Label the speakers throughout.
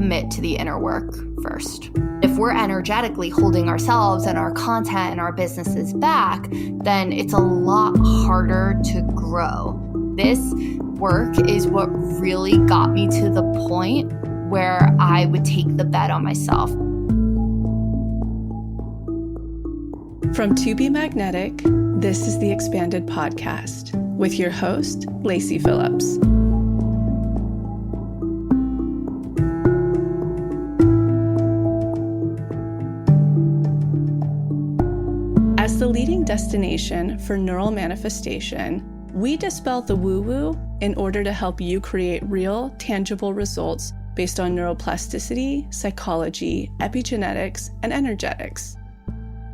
Speaker 1: commit to the inner work first. If we're energetically holding ourselves and our content and our businesses back, then it's a lot harder to grow. This work is what really got me to the point where I would take the bet on myself.
Speaker 2: From To Be Magnetic, this is the Expanded Podcast with your host, Lacey Phillips. As the leading destination for neural manifestation, we dispel the woo-woo in order to help you create real, tangible results based on neuroplasticity, psychology, epigenetics, and energetics.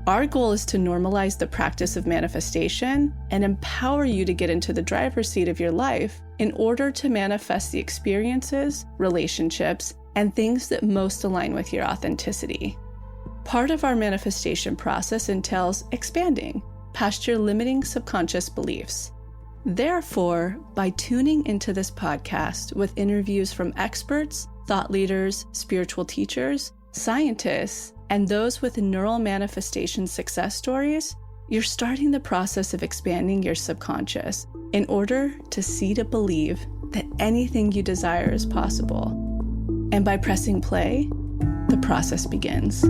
Speaker 2: Our goal is to normalize the practice of manifestation and empower you to get into the driver's seat of your life in order to manifest the experiences, relationships, and things that most align with your authenticity. Part of our manifestation process entails expanding past your limiting subconscious beliefs. Therefore, by tuning into this podcast with interviews from experts, thought leaders, spiritual teachers, scientists, and those with neural manifestation success stories, you're starting the process of expanding your subconscious in order to see to believe that anything you desire is possible. And by pressing play, the process begins.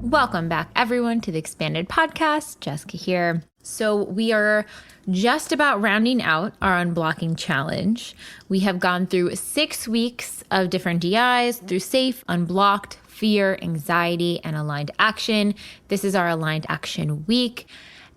Speaker 3: Welcome back, everyone, to the Expanded Podcast. Jessica here. So we are just about rounding out our unblocking challenge. We have gone through 6 weeks of different DIs through safe, unblocked, fear, anxiety, and aligned action. This is our aligned action week.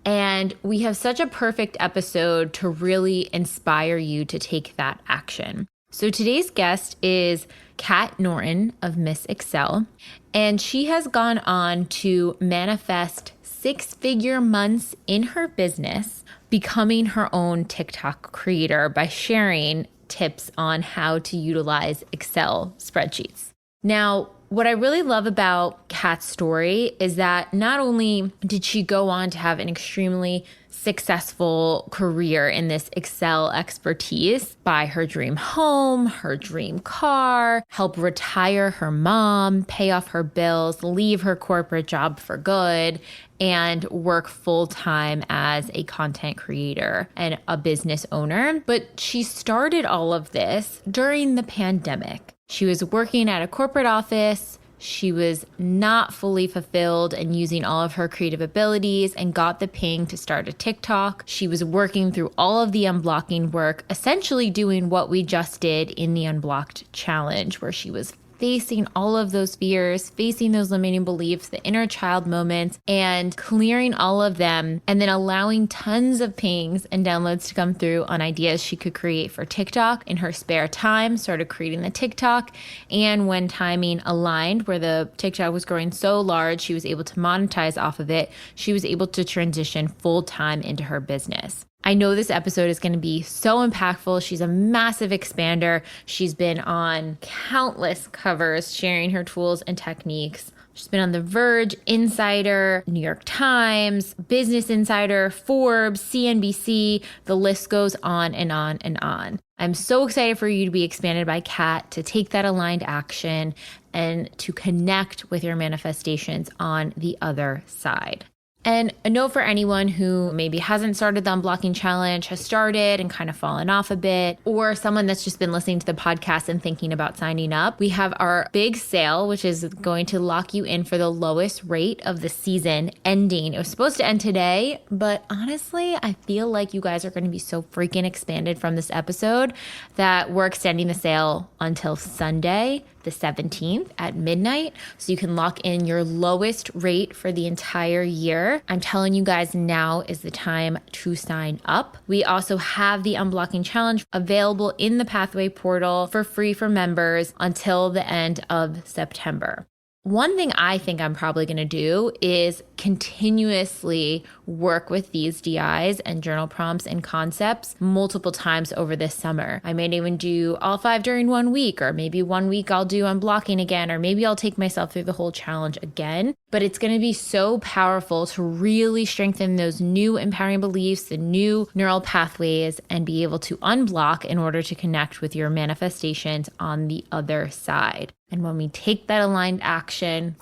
Speaker 3: And we have such a perfect episode to really inspire you to take that action. So today's guest is Kat Norton of Miss Excel, and she has gone on to manifest 6-figure months in her business, becoming her own TikTok creator by sharing tips on how to utilize Excel spreadsheets. Now, what I really love about Kat's story is that not only did she go on to have an extremely successful career in this Excel expertise, buy her dream home, her dream car, help retire her mom, pay off her bills, leave her corporate job for good, and work full-time as a content creator and a business owner. But she started all of this during the pandemic. She was working at a corporate office. She was not fully fulfilled and using all of her creative abilities and got the ping to start a TikTok. She was working through all of the unblocking work, essentially doing what we just did in the Unblocked Challenge, where she was facing all of those fears, facing those limiting beliefs, the inner child moments, and clearing all of them, and then allowing tons of pings and downloads to come through on ideas she could create for TikTok in her spare time, started creating the TikTok. And when timing aligned, where the TikTok was growing so large, she was able to monetize off of it. She was able to transition full time into her business. I know this episode is going to be so impactful. She's a massive expander. She's been on countless covers sharing her tools and techniques. She's been on The Verge, Insider, New York Times, Business Insider, Forbes, CNBC. The list goes on and on and on. I'm so excited for you to be expanded by Kat, to take that aligned action and to connect with your manifestations on the other side. And a note for anyone who maybe hasn't started the Unblocking Challenge, has started and kind of fallen off a bit, or someone that's just been listening to the podcast and thinking about signing up. We have our big sale, which is going to lock you in for the lowest rate of the season ending. It was supposed to end today, but honestly, I feel like you guys are going to be so freaking expanded from this episode that we're extending the sale until Sunday, the 17th at midnight, so you can lock in your lowest rate for the entire year. I'm telling you guys, now is the time to sign up. We also have the Unblocking Challenge available in the Pathway portal for free for members until the end of September. One thing I think I'm probably going to do is continuously work with these DIs and journal prompts and concepts multiple times over this summer. I may even do all 5 during 1 week, or maybe 1 week I'll do unblocking again, or maybe I'll take myself through the whole challenge again. but it's going to be so powerful to really strengthen those new empowering beliefs, the new neural pathways, and be able to unblock in order to connect with your manifestations on the other side. And when we take that aligned action,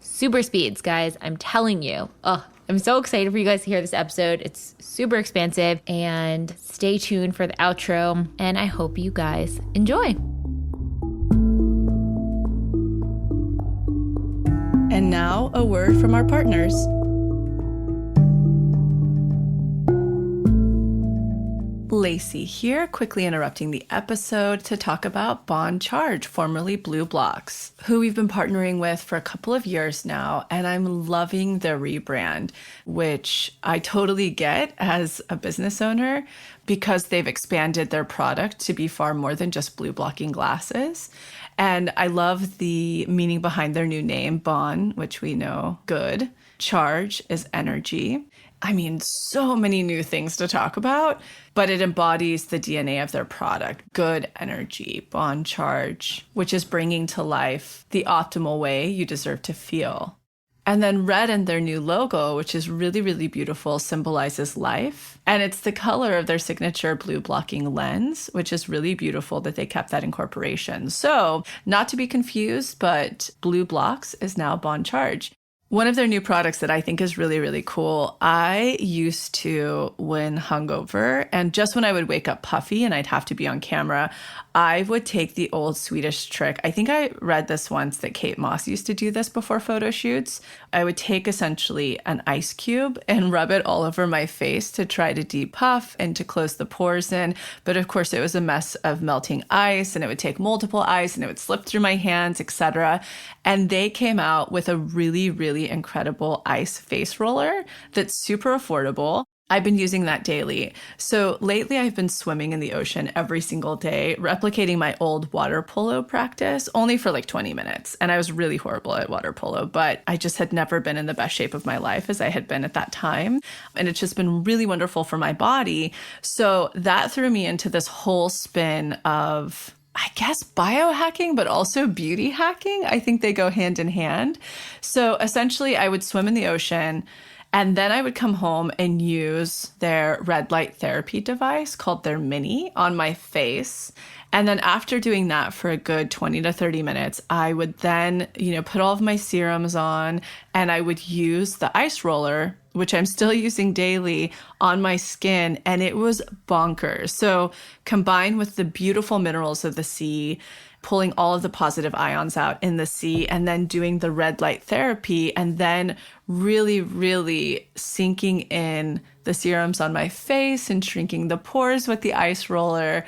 Speaker 3: super speeds, guys, I'm telling you. I'm so excited for you guys to hear this episode. It's super expansive, and stay tuned for the outro, and I hope you guys enjoy.
Speaker 2: And now a word from our partners. Lacey here, quickly interrupting the episode to talk about Bond Charge, formerly Blue Blocks, who we've been partnering with for a couple of years now, and I'm loving their rebrand, which I totally get as a business owner because they've expanded their product to be far more than just blue blocking glasses. And I love the meaning behind their new name, Bond, which we know good. Charge is energy. I mean, so many new things to talk about, but it embodies the DNA of their product. Good energy, Bond Charge, which is bringing to life the optimal way you deserve to feel. And then red in their new logo, which is really, really beautiful, symbolizes life. And it's the color of their signature blue blocking lens, which is really beautiful that they kept that incorporation. So not to be confused, but Blue Blocks is now Bond Charge. One of their new products that I think is really, really cool, I used to, when hungover, and just when I would wake up puffy and I'd have to be on camera, I would take the old Swedish trick. I think I read this once that Kate Moss used to do this before photo shoots. I would take essentially an ice cube and rub it all over my face to try to depuff and to close the pores in. But of course, it was a mess of melting ice, and it would take multiple ice, and it would slip through my hands, etc. And they came out with a really, really incredible ice face roller that's super affordable. I've been using that daily. So lately I've been swimming in the ocean every single day, replicating my old water polo practice only for like 20 minutes. And I was really horrible at water polo, but I just had never been in the best shape of my life as I had been at that time. And it's just been really wonderful for my body. So that threw me into this whole spin of, I guess, biohacking, but also beauty hacking. I think they go hand in hand. So essentially I would swim in the ocean, and then I would come home and use their red light therapy device called their Mini on my face. And then after doing that for a good 20 to 30 minutes, I would then, put all of my serums on, and I would use the ice roller, which I'm still using daily, on my skin. And it was bonkers. So combined with the beautiful minerals of the sea, pulling all of the positive ions out in the sea, and then doing the red light therapy, and then really, really sinking in the serums on my face and shrinking the pores with the ice roller.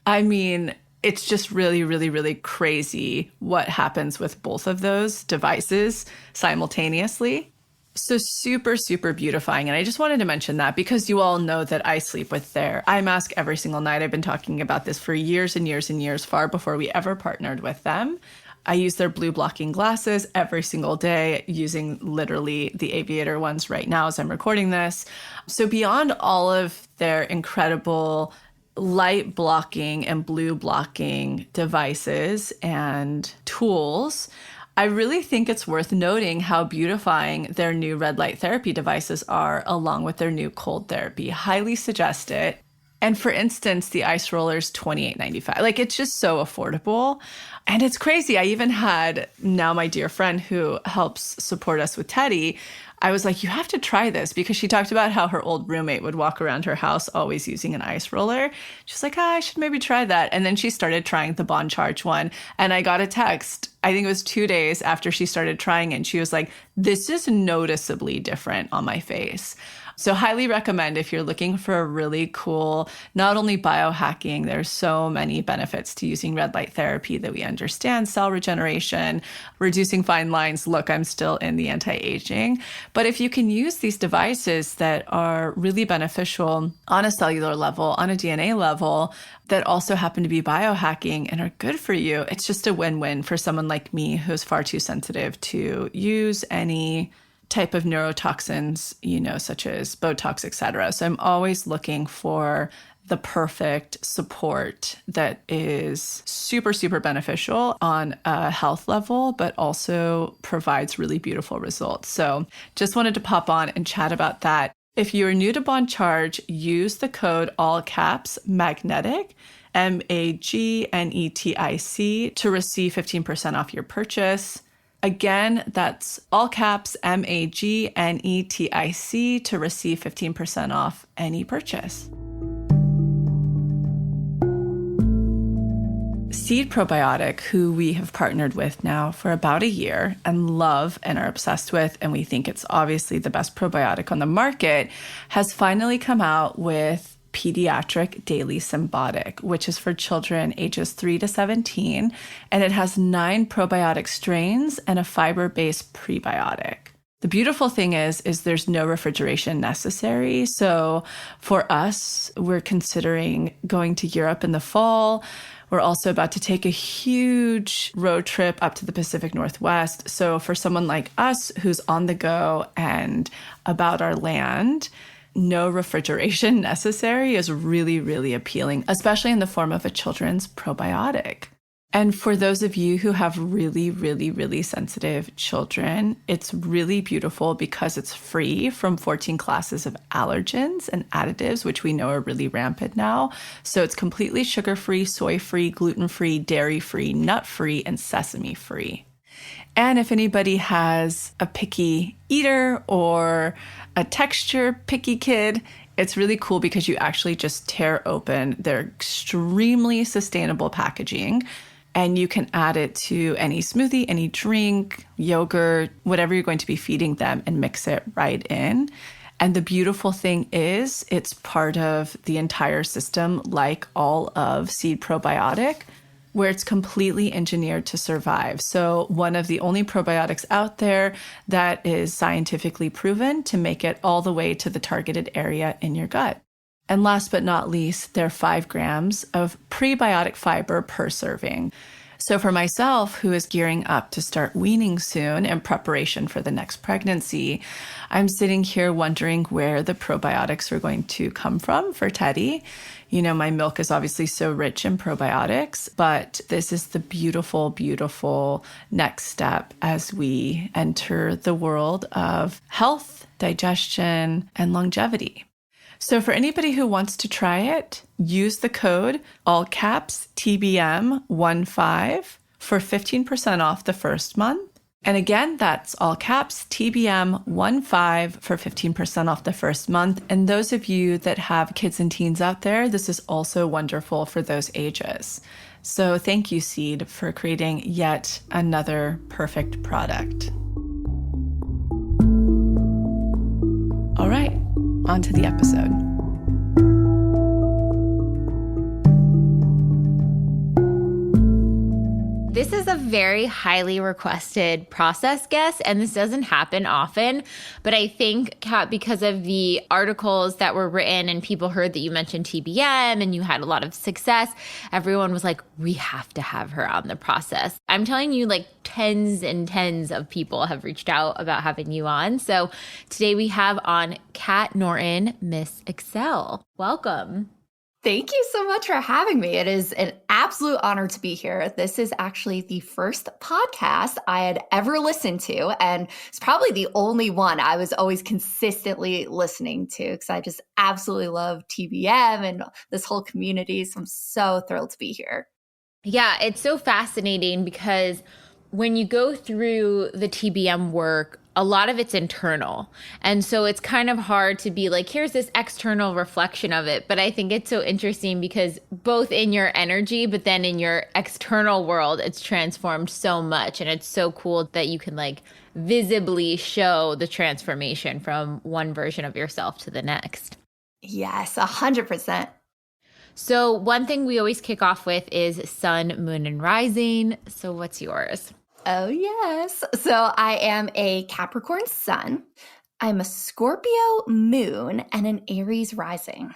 Speaker 2: I mean, it's just really, really, really crazy what happens with both of those devices simultaneously. So super, super beautifying. And I just wanted to mention that because you all know that I sleep with their eye mask every single night. I've been talking about this for years and years and years, far before we ever partnered with them. I use their blue blocking glasses every single day, using literally the aviator ones right now as I'm recording this. So beyond all of their incredible light blocking and blue blocking devices and tools, I really think it's worth noting how beautifying their new red light therapy devices are, along with their new cold therapy. Highly suggest it. And for instance, the ice roller's $28.95. Like, it's just so affordable. And it's crazy. I even had now my dear friend who helps support us with Teddy. I was like, you have to try this, because she talked about how her old roommate would walk around her house always using an ice roller. She's like, I should maybe try that. And then she started trying the Bond Charge one. And I got a text, I think it was 2 days after she started trying it. And she was like, this is noticeably different on my face. So highly recommend if you're looking for a really cool, not only biohacking, there's so many benefits to using red light therapy that we understand, cell regeneration, reducing fine lines. Look, I'm still in the anti-aging. But if you can use these devices that are really beneficial on a cellular level, on a DNA level, that also happen to be biohacking and are good for you, it's just a win-win for someone like me who's far too sensitive to use any type of neurotoxins, such as Botox, et cetera. So I'm always looking for the perfect support that is super, super beneficial on a health level, but also provides really beautiful results. So just wanted to pop on and chat about that. If you are new to Bond Charge, use the code all caps magnetic, MAGNETIC, to receive 15% off your purchase. Again, that's all caps MAGNETIC to receive 15% off any purchase. Seed Probiotic, who we have partnered with now for about a year and love and are obsessed with, and we think it's obviously the best probiotic on the market, has finally come out with Pediatric Daily Symbiotic, which is for children ages 3 to 17, and it has 9 probiotic strains and a fiber-based prebiotic. The beautiful thing is there's no refrigeration necessary. So for us, we're considering going to Europe in the fall. We're also about to take a huge road trip up to the Pacific Northwest. So for someone like us who's on the go and about our land, no refrigeration necessary is really, really appealing, especially in the form of a children's probiotic. And for those of you who have really, really, really sensitive children, it's really beautiful because it's free from 14 classes of allergens and additives, which we know are really rampant now. So it's completely sugar-free, soy-free, gluten-free, dairy-free, nut-free, and sesame-free. And if anybody has a picky eater or a texture picky kid, it's really cool because you actually just tear open their extremely sustainable packaging and you can add it to any smoothie, any drink, yogurt, whatever you're going to be feeding them and mix it right in. And the beautiful thing is it's part of the entire system, like all of Seed Probiotic, where it's completely engineered to survive. So one of the only probiotics out there that is scientifically proven to make it all the way to the targeted area in your gut. And last but not least, there are 5 grams of prebiotic fiber per serving. So for myself, who is gearing up to start weaning soon in preparation for the next pregnancy, I'm sitting here wondering where the probiotics are going to come from for Teddy. My milk is obviously so rich in probiotics, but this is the beautiful, beautiful next step as we enter the world of health, digestion, and longevity. So for anybody who wants to try it, use the code all caps TBM15 for 15% off the first month. And again, that's all caps TBM15 for 15% off the first month. And those of you that have kids and teens out there, this is also wonderful for those ages. So thank you, Seed, for creating yet another perfect product. All right. On to the episode.
Speaker 3: This is a very highly requested process guest, and this doesn't happen often. But I think, Kat, because of the articles that were written and people heard that you mentioned TBM and you had a lot of success, everyone was like, we have to have her on the process. I'm telling you, like tens and tens of people have reached out about having you on. So today we have on Kat Norton, Miss Excel. Welcome.
Speaker 1: Thank you so much for having me. It is an absolute honor to be here. This is actually the first podcast I had ever listened to, and it's probably the only one I was always consistently listening to because I just absolutely love TBM and this whole community. So I'm so thrilled to be here.
Speaker 3: Yeah, it's so fascinating because when you go through the TBM work, a lot of it's internal. And so it's kind of hard to be like, here's this external reflection of it. But I think it's so interesting because both in your energy, but then in your external world, it's transformed so much. And it's so cool that you can like visibly show the transformation from one version of yourself to the next.
Speaker 1: Yes, 100%.
Speaker 3: So one thing we always kick off with is sun, moon, and rising. So what's yours?
Speaker 1: Oh, yes. So I am a Capricorn sun. I'm a Scorpio moon and an Aries rising.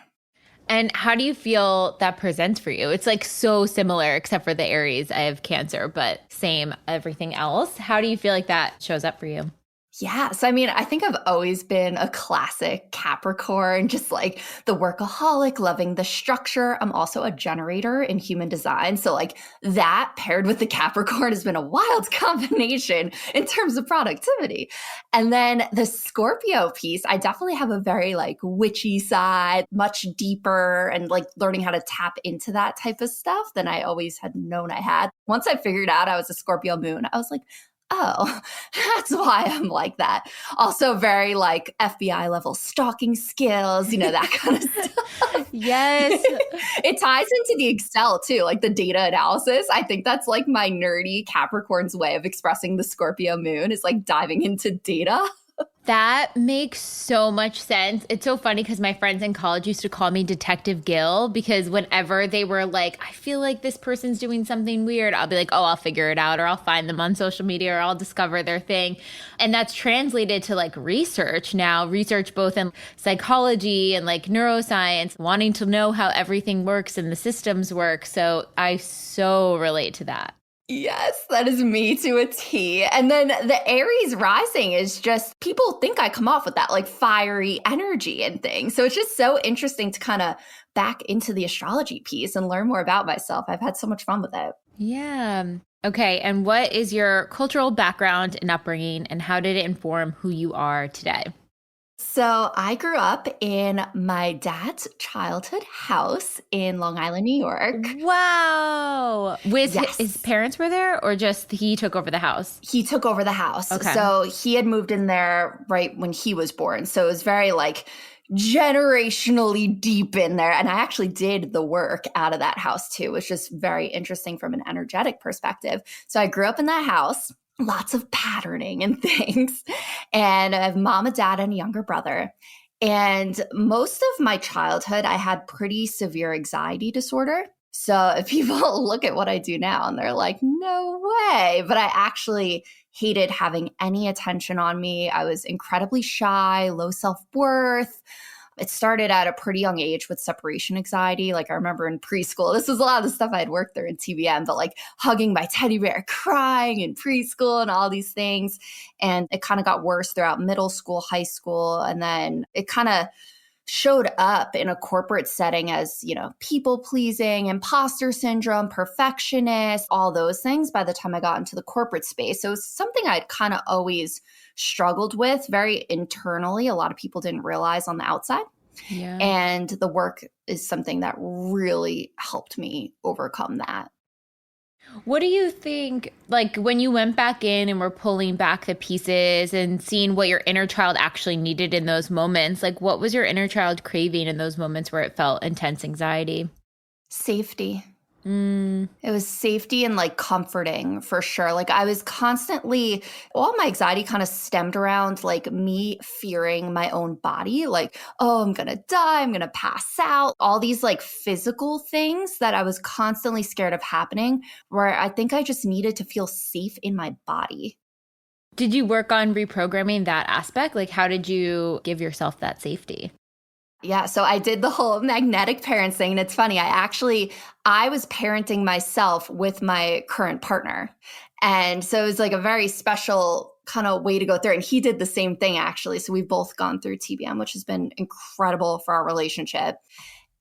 Speaker 3: And how do you feel that presents for you? It's like so similar, except for the Aries. I have Cancer, but same everything else. How do you feel like that shows up for you?
Speaker 1: Yes. I mean, I think I've always been a classic Capricorn, just like the workaholic, loving the structure. I'm also a generator in human design. So, like, that paired with the Capricorn has been a wild combination in terms of productivity. And then the Scorpio piece, I definitely have a very like witchy side, much deeper, and like learning how to tap into that type of stuff than I always had known I had. Once I figured out I was a Scorpio moon, I was like, oh, that's why I'm like that. Also, very like FBI level stalking skills, that kind of stuff.
Speaker 3: Yes.
Speaker 1: It ties into the Excel too, like the data analysis. I think that's like my nerdy Capricorn's way of expressing the Scorpio moon is like diving into data.
Speaker 3: That makes so much sense. It's so funny because my friends in college used to call me Detective Gil because whenever they were like, I feel like this person's doing something weird, I'll be like, oh, I'll figure it out, or I'll find them on social media, or I'll discover their thing. And that's translated to like research now, research both in psychology and like neuroscience, wanting to know how everything works and the systems work. So I so relate to that.
Speaker 1: Yes, that is me to a T. And then the Aries rising is just people think I come off with that like fiery energy and things. So it's just so interesting to kind of back into the astrology piece and learn more about myself. I've had so much fun with it.
Speaker 3: Yeah. Okay. And what is your cultural background and upbringing, and how did it inform who you are today?
Speaker 1: So I grew up in my dad's childhood house in Long Island, New York.
Speaker 3: Wow. With
Speaker 1: Yes.
Speaker 3: his parents were there, or just he took over the house?
Speaker 1: He took over the house.
Speaker 3: Okay.
Speaker 1: So he had moved in there right when he was born. So it was very like generationally deep in there. And I actually did the work out of that house too, which is very interesting from an energetic perspective. So I grew up in that house. Lots of patterning and things. And I have mom, a dad, and a younger brother. And most of my childhood, I had pretty severe anxiety disorder. So if people look at what I do now and they're like, no way. But I actually hated having any attention on me. I was incredibly shy, low self-worth. It started at a pretty young age with separation anxiety. Like I remember in preschool, this was a lot of the stuff I had worked through in TBM, but like hugging my teddy bear, crying in preschool and all these things. And it kind of got worse throughout middle school, high school. And then it kind of showed up in a corporate setting as, people pleasing, imposter syndrome, perfectionist, all those things by the time I got into the corporate space. So it was something I'd kind of always struggled with very internally. A lot of people didn't realize on the outside.
Speaker 3: Yeah.
Speaker 1: And the work is something that really helped me overcome that.
Speaker 3: What do you think, like when you went back in and were pulling back the pieces and seeing what your inner child actually needed in those moments, like what was your inner child craving in those moments where it felt intense anxiety?
Speaker 1: Safety. It was safety and like comforting for sure. Like I was constantly, all my anxiety kind of stemmed around like me fearing my own body. Like, oh, I'm going to die. I'm going to pass out. All these like physical things that I was constantly scared of happening, where I think I just needed to feel safe in my body.
Speaker 3: Did you work on reprogramming that aspect? Like how did you give yourself that safety?
Speaker 1: Yeah, so I did the whole magnetic parents thing. And it's funny, I was parenting myself with my current partner. And so it was like a very special kind of way to go through. And he did the same thing, actually. So we've both gone through TBM, which has been incredible for our relationship.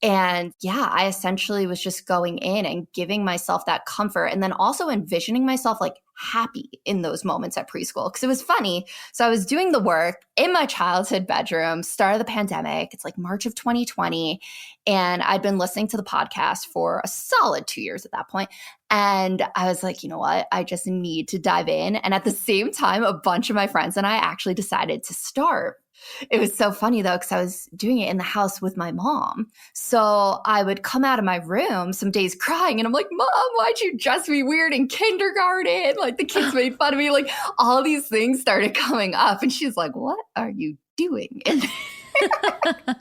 Speaker 1: And yeah, I essentially was just going in and giving myself that comfort and then also envisioning myself like happy in those moments at preschool. Because it was funny. So I was doing the work in my childhood bedroom, start of the pandemic. It's like March of 2020. And I'd been listening to the podcast for a solid 2 years at that point. And I was like, you know what? I just need to dive in. And at the same time, a bunch of my friends and I actually decided to start. It was so funny though, because I was doing it in the house with my mom. So I would come out of my room some days crying and I'm like, Mom, why'd you dress me weird in kindergarten? Like the kids made fun of me. Like all these things started coming up. And she's like, what are you doing in there?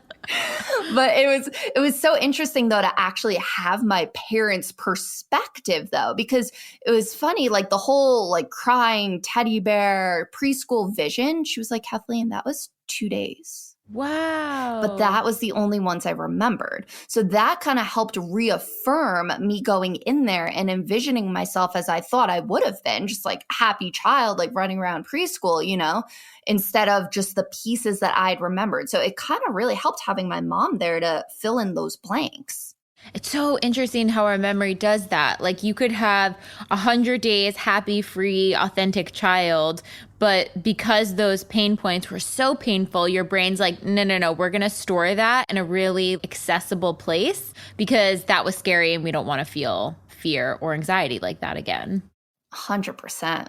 Speaker 1: But it was so interesting though to actually have my parents' perspective though, because it was funny, like the whole like crying teddy bear preschool vision. She was like, Kathleen, that was 2 days.
Speaker 3: Wow.
Speaker 1: But that was the only ones I remembered. So that kind of helped reaffirm me going in there and envisioning myself as I thought I would have been, just like a happy child, like running around preschool, instead of just the pieces that I'd remembered. So it kind of really helped having my mom there to fill in those blanks.
Speaker 3: It's so interesting how our memory does that. Like you could have 100 days happy, free, authentic child, but because those pain points were so painful, your brain's like, no, we're going to store that in a really accessible place because that was scary and we don't want to feel fear or anxiety like that again.
Speaker 1: 100%.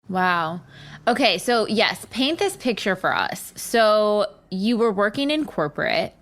Speaker 3: Wow. Okay, so yes, paint this picture for us. So you were working in corporate.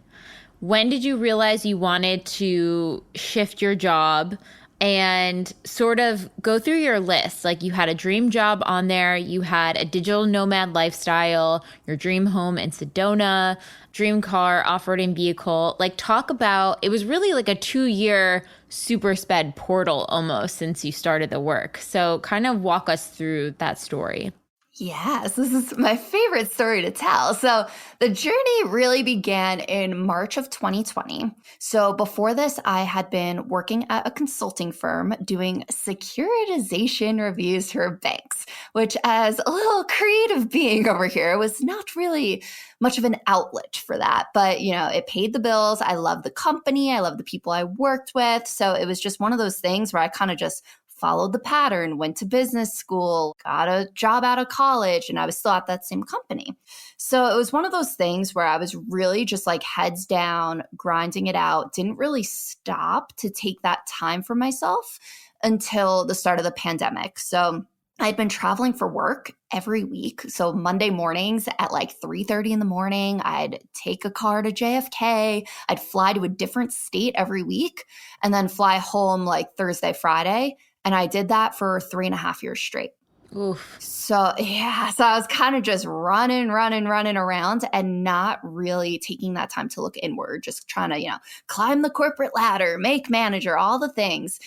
Speaker 3: When did you realize you wanted to shift your job and sort of go through your list? Like you had a dream job on there, you had a digital nomad lifestyle, your dream home in Sedona, dream car, off-roading vehicle. Like talk about, it was really like a 2-year super sped portal almost since you started the work. So kind of walk us through that story.
Speaker 1: Yes, this is my favorite story to tell. So the journey really began in March of 2020. So before this, I had been working at a consulting firm doing securitization reviews for banks, which as a little creative being over here was not really much of an outlet for that. But, it paid the bills. I love the company. I love the people I worked with. So it was just one of those things where I kind of just followed the pattern, went to business school, got a job out of college, and I was still at that same company. So it was one of those things where I was really just like heads down, grinding it out, didn't really stop to take that time for myself until the start of the pandemic. So I'd been traveling for work every week. So Monday mornings at like 3:30 in the morning, I'd take a car to JFK. I'd fly to a different state every week and then fly home like Thursday, Friday. And I did that for 3.5 years straight.
Speaker 3: Oof.
Speaker 1: So I was kind of just running around and not really taking that time to look inward, just trying to, climb the corporate ladder, make manager, all the things.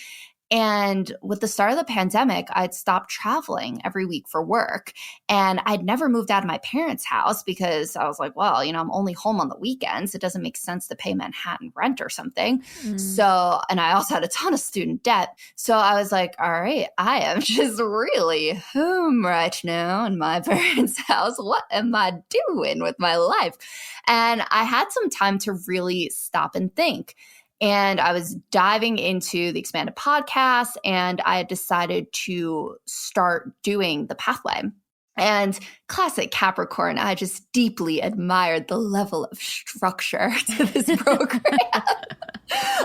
Speaker 1: And with the start of the pandemic, I'd stopped traveling every week for work. And I'd never moved out of my parents' house because I was like, well, I'm only home on the weekends. It doesn't make sense to pay Manhattan rent or something. So, and I also had a ton of student debt. So I was like, all right, I am just really home right now in my parents' house. What am I doing with my life? And I had some time to really stop and think. And I was diving into the expanded podcast, and I had decided to start doing the pathway. And classic Capricorn, I just deeply admired the level of structure to this program.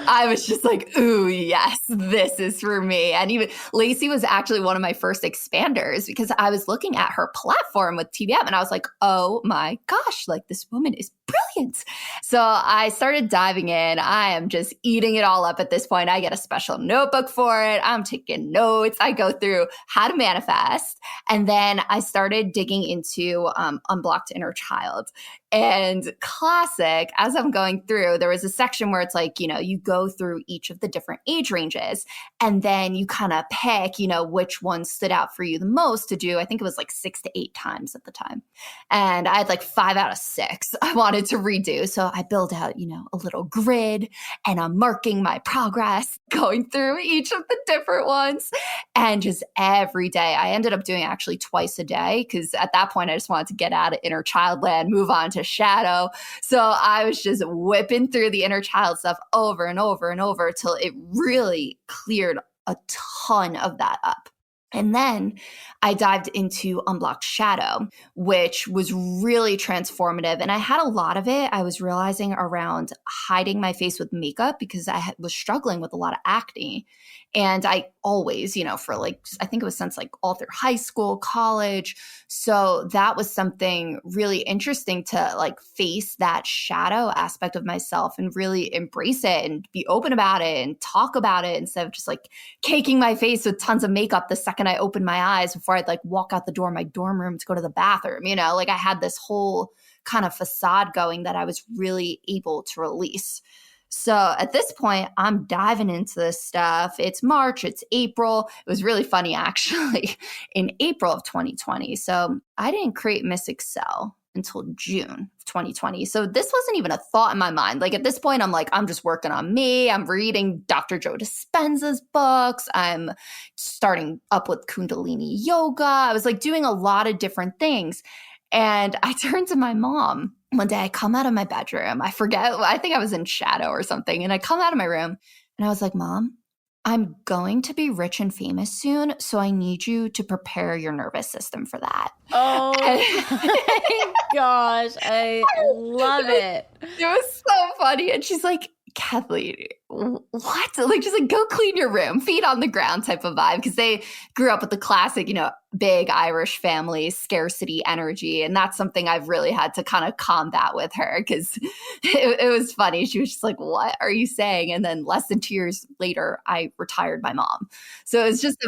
Speaker 1: I was just like, ooh, yes, this is for me. And even Lacey was actually one of my first expanders because I was looking at her platform with TBM and I was like, oh my gosh, like this woman is brilliant. So I started diving in. I am just eating it all up at this point. I get a special notebook for it. I'm taking notes. I go through how to manifest. And then I started digging into unblocked inner child. And classic, as I'm going through, there was a section where it's like, you go through each of the different age ranges and then you kind of pick, which one stood out for you the most to do. I think it was like 6 to 8 times at the time. And I had like 5 out of 6 I wanted to redo. So I built out, a little grid and I'm marking my progress going through each of the different ones. And just every day, I ended up doing actually twice a day because at that point, I just wanted to get out of inner child land, move on to shadow. So I was just whipping through the inner child stuff over and over and over till it really cleared a ton of that up. And then I dived into Unblocked Shadow, which was really transformative. And I had a lot of it, I was realizing, around hiding my face with makeup because I was struggling with a lot of acne. And I always, for like, I think it was since like all through high school, college. So that was something really interesting to like face that shadow aspect of myself and really embrace it and be open about it and talk about it instead of just like caking my face with tons of makeup the second I opened my eyes before I'd like walk out the door of my dorm room to go to the bathroom. Like I had this whole kind of facade going that I was really able to release. So at this point, I'm diving into this stuff. It's March, it's April. It was really funny, actually, in April of 2020. So I didn't create Miss Excel until June of 2020. So this wasn't even a thought in my mind. Like at this point, I'm like, I'm just working on me. I'm reading Dr. Joe Dispenza's books. I'm starting up with Kundalini yoga. I was like doing a lot of different things. And I turned to my mom one day. I come out of my bedroom. I forget. I think I was in shadow or something. And I come out of my room and I was like, Mom, I'm going to be rich and famous soon, so I need you to prepare your nervous system for that.
Speaker 3: Oh my gosh, I love it.
Speaker 1: It was so funny. And she's like, Kathleen, what? Like, just like, go clean your room, feet on the ground type of vibe. Because they grew up with the classic, big Irish family, scarcity energy. And that's something I've really had to kind of combat with her because it was funny. She was just like, what are you saying? And then less than 2 years later, I retired my mom. So it was just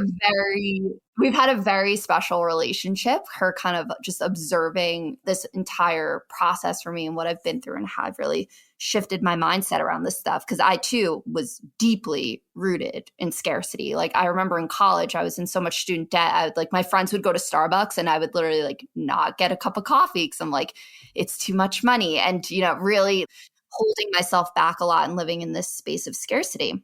Speaker 1: we've had a very special relationship, her kind of just observing this entire process for me and what I've been through and how I've really shifted my mindset around this stuff. Because I too was deeply rooted in scarcity. Like I remember in college, I was in so much student debt. My friends would go to Starbucks and I would literally like not get a cup of coffee because I'm like, it's too much money. And, really holding myself back a lot and living in this space of scarcity.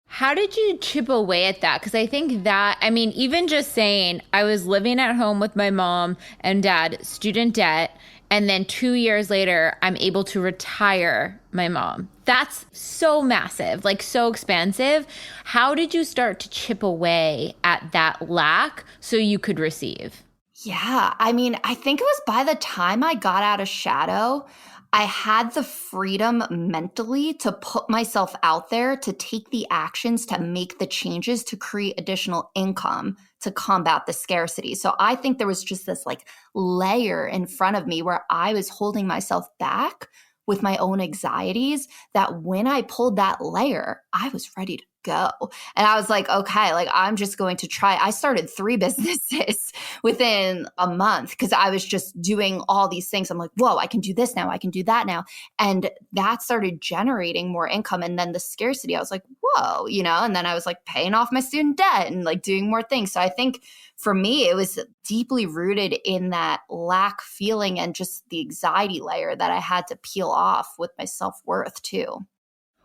Speaker 3: How did you chip away at that? Because I think that, even just saying I was living at home with my mom and dad, student debt, and then 2 years later, I'm able to retire my mom. That's so massive, like so expansive. How did you start to chip away at that lack so you could receive?
Speaker 1: Yeah, I think it was by the time I got out of shadow, I had the freedom mentally to put myself out there, to take the actions, to make the changes, to create additional income to combat the scarcity. So I think there was just this like layer in front of me where I was holding myself back with my own anxieties, that when I pulled that layer, I was ready to go. And I was like, okay, like I'm just going to try. I started 3 businesses within a month because I was just doing all these things. I'm like, whoa, I can do this now. I can do that now. And that started generating more income. And then the scarcity, I was like, whoa, and then I was like paying off my student debt and like doing more things. So I think for me, it was deeply rooted in that lack feeling and just the anxiety layer that I had to peel off with my self-worth too.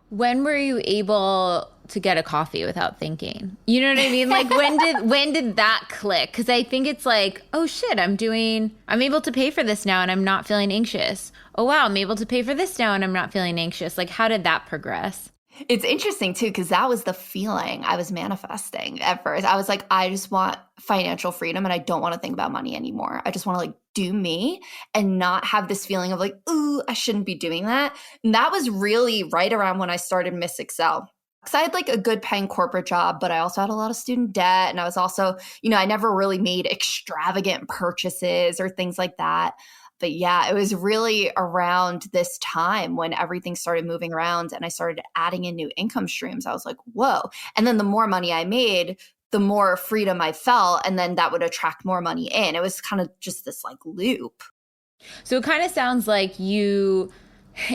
Speaker 3: When were you able to get a coffee without thinking? You know what I mean? Like when did that click? Because I think it's like, oh shit, I'm able to pay for this now and I'm not feeling anxious. Oh wow, I'm able to pay for this now and I'm not feeling anxious. Like how did that progress?
Speaker 1: It's interesting too, because that was the feeling I was manifesting at first. I was like, I just want financial freedom and I don't want to think about money anymore. I just want to like do me and not have this feeling of like, ooh, I shouldn't be doing that. And that was really right around when I started Miss Excel. Because I had like a good paying corporate job, but I also had a lot of student debt. And I was also, I never really made extravagant purchases or things like that. But yeah, it was really around this time when everything started moving around and I started adding in new income streams. I was like, whoa. And then the more money I made, the more freedom I felt. And then that would attract more money in. It was kind of just this like loop.
Speaker 3: So it kind of sounds like you,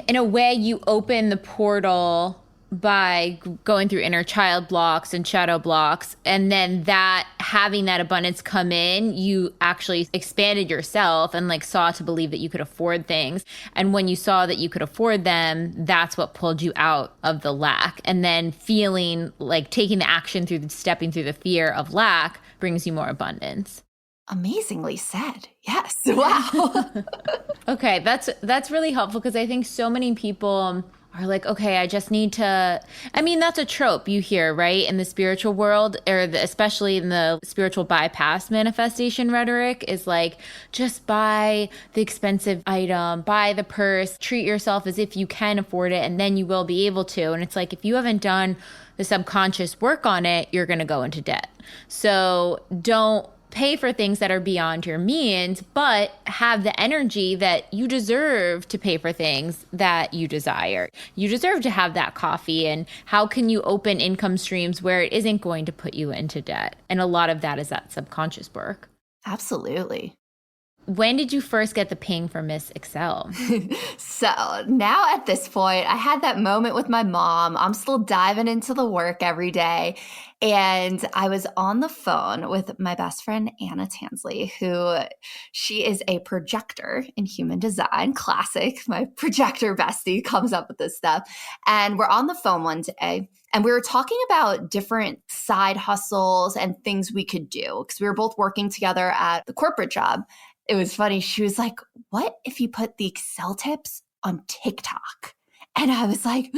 Speaker 3: in a way, you open the portal by going through inner child blocks and shadow blocks. And then having that abundance come in, you actually expanded yourself and like saw to believe that you could afford things. And when you saw that you could afford them, that's what pulled you out of the lack. And then feeling like taking the action through stepping through the fear of lack brings you more abundance.
Speaker 1: Amazingly said. Yes. Wow.
Speaker 3: Okay. That's really helpful because I think so many people are like, okay, I just need to, that's a trope you hear, right? In the spiritual world, or especially in the spiritual bypass manifestation rhetoric is like, just buy the expensive item, buy the purse, treat yourself as if you can afford it, and then you will be able to. And it's like, if you haven't done the subconscious work on it, you're going to go into debt. So don't pay for things that are beyond your means, but have the energy that you deserve to pay for things that you desire. You deserve to have that coffee. And how can you open income streams where it isn't going to put you into debt? And a lot of that is that subconscious work.
Speaker 1: Absolutely.
Speaker 3: When did you first get the ping for Miss Excel?
Speaker 1: So now at this point, I had that moment with my mom. I'm still diving into the work every day. And I was on the phone with my best friend, Anna Tansley, who she is a projector in human design. Classic. My projector bestie comes up with this stuff. And we're on the phone one day. And we were talking about different side hustles and things we could do because we were both working together at the corporate job. It was funny. She was like, what if you put the Excel tips on TikTok? And I was like,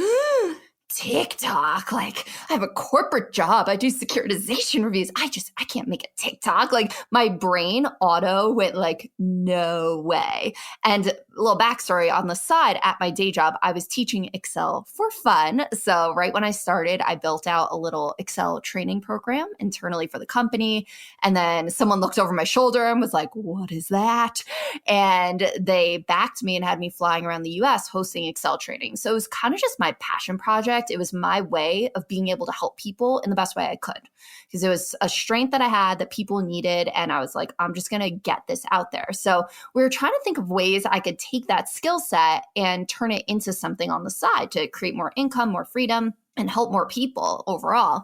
Speaker 1: TikTok, like I have a corporate job. I do securitization reviews. I can't make a TikTok. Like my brain auto went like, no way. And a little backstory on the side at my day job, I was teaching Excel for fun. So right when I started, I built out a little Excel training program internally for the company. And then someone looked over my shoulder and was like, what is that? And they backed me and had me flying around the US hosting Excel training. So it was kind of just my passion project. It was my way of being able to help people in the best way I could because it was a strength that I had that people needed. And I was like, I'm just going to get this out there. So we were trying to think of ways I could take that skill set and turn it into something on the side to create more income, more freedom, and help more people overall.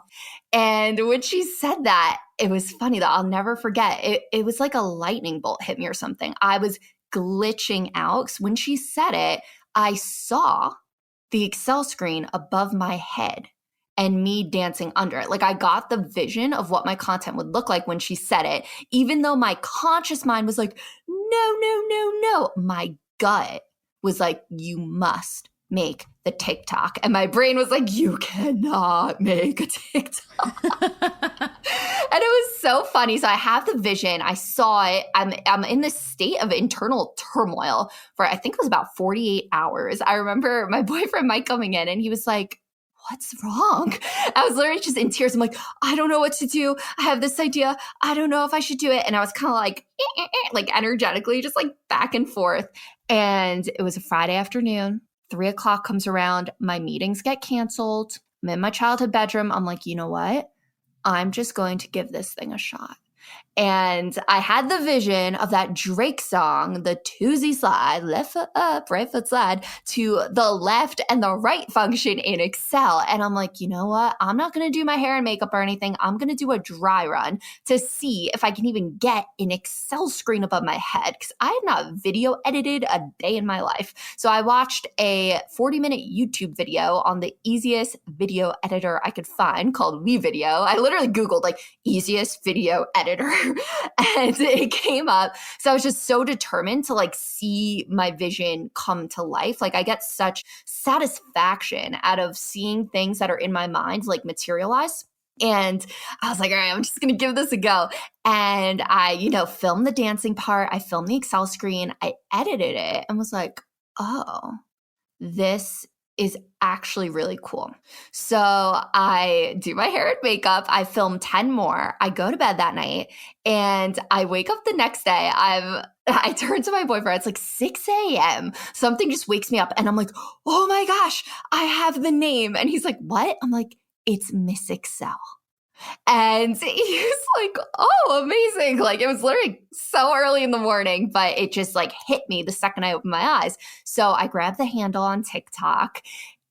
Speaker 1: And when she said that, it was funny that I'll never forget. It was like a lightning bolt hit me or something. I was glitching out because when she said it, I saw the Excel screen above my head and me dancing under it. Like I got the vision of what my content would look like when she said it, even though my conscious mind was like, no, no, no, no. My gut was like, you must make the TikTok. And my brain was like, you cannot make a TikTok. And it was so funny. So I have the vision. I saw it. I'm in this state of internal turmoil for, I think it was about 48 hours. I remember my boyfriend Mike coming in and he was like, what's wrong? I was literally just in tears. I'm like, I don't know what to do. I have this idea. I don't know if I should do it. And I was kind of like energetically, just like back and forth. And it was a Friday afternoon. 3:00 comes around. My meetings get canceled. I'm in my childhood bedroom. I'm like, you know what? I'm just going to give this thing a shot. And I had the vision of that Drake song, the twosie slide, left foot up, right foot slide, to the left and the right function in Excel. And I'm like, you know what? I'm not going to do my hair and makeup or anything. I'm going to do a dry run to see if I can even get an Excel screen above my head because I had not video edited a day in my life. So I watched a 40-minute YouTube video on the easiest video editor I could find called WeVideo. I literally Googled like easiest video editor. And it came up. So I was just so determined to like see my vision come to life. Like I get such satisfaction out of seeing things that are in my mind like materialize. And I was like, all right, I'm just going to give this a go. And I, filmed the dancing part. I filmed the Excel screen. I edited it and was like, oh, this is actually really cool. So I do my hair and makeup. I film 10 more. I go to bed that night and I wake up the next day. I turn to my boyfriend. It's like 6 a.m. Something just wakes me up and I'm like, oh my gosh, I have the name. And he's like, what? I'm like, it's Miss Excel. And he's like, oh, amazing. Like it was literally so early in the morning, but it just like hit me the second I opened my eyes. So I grabbed the handle on TikTok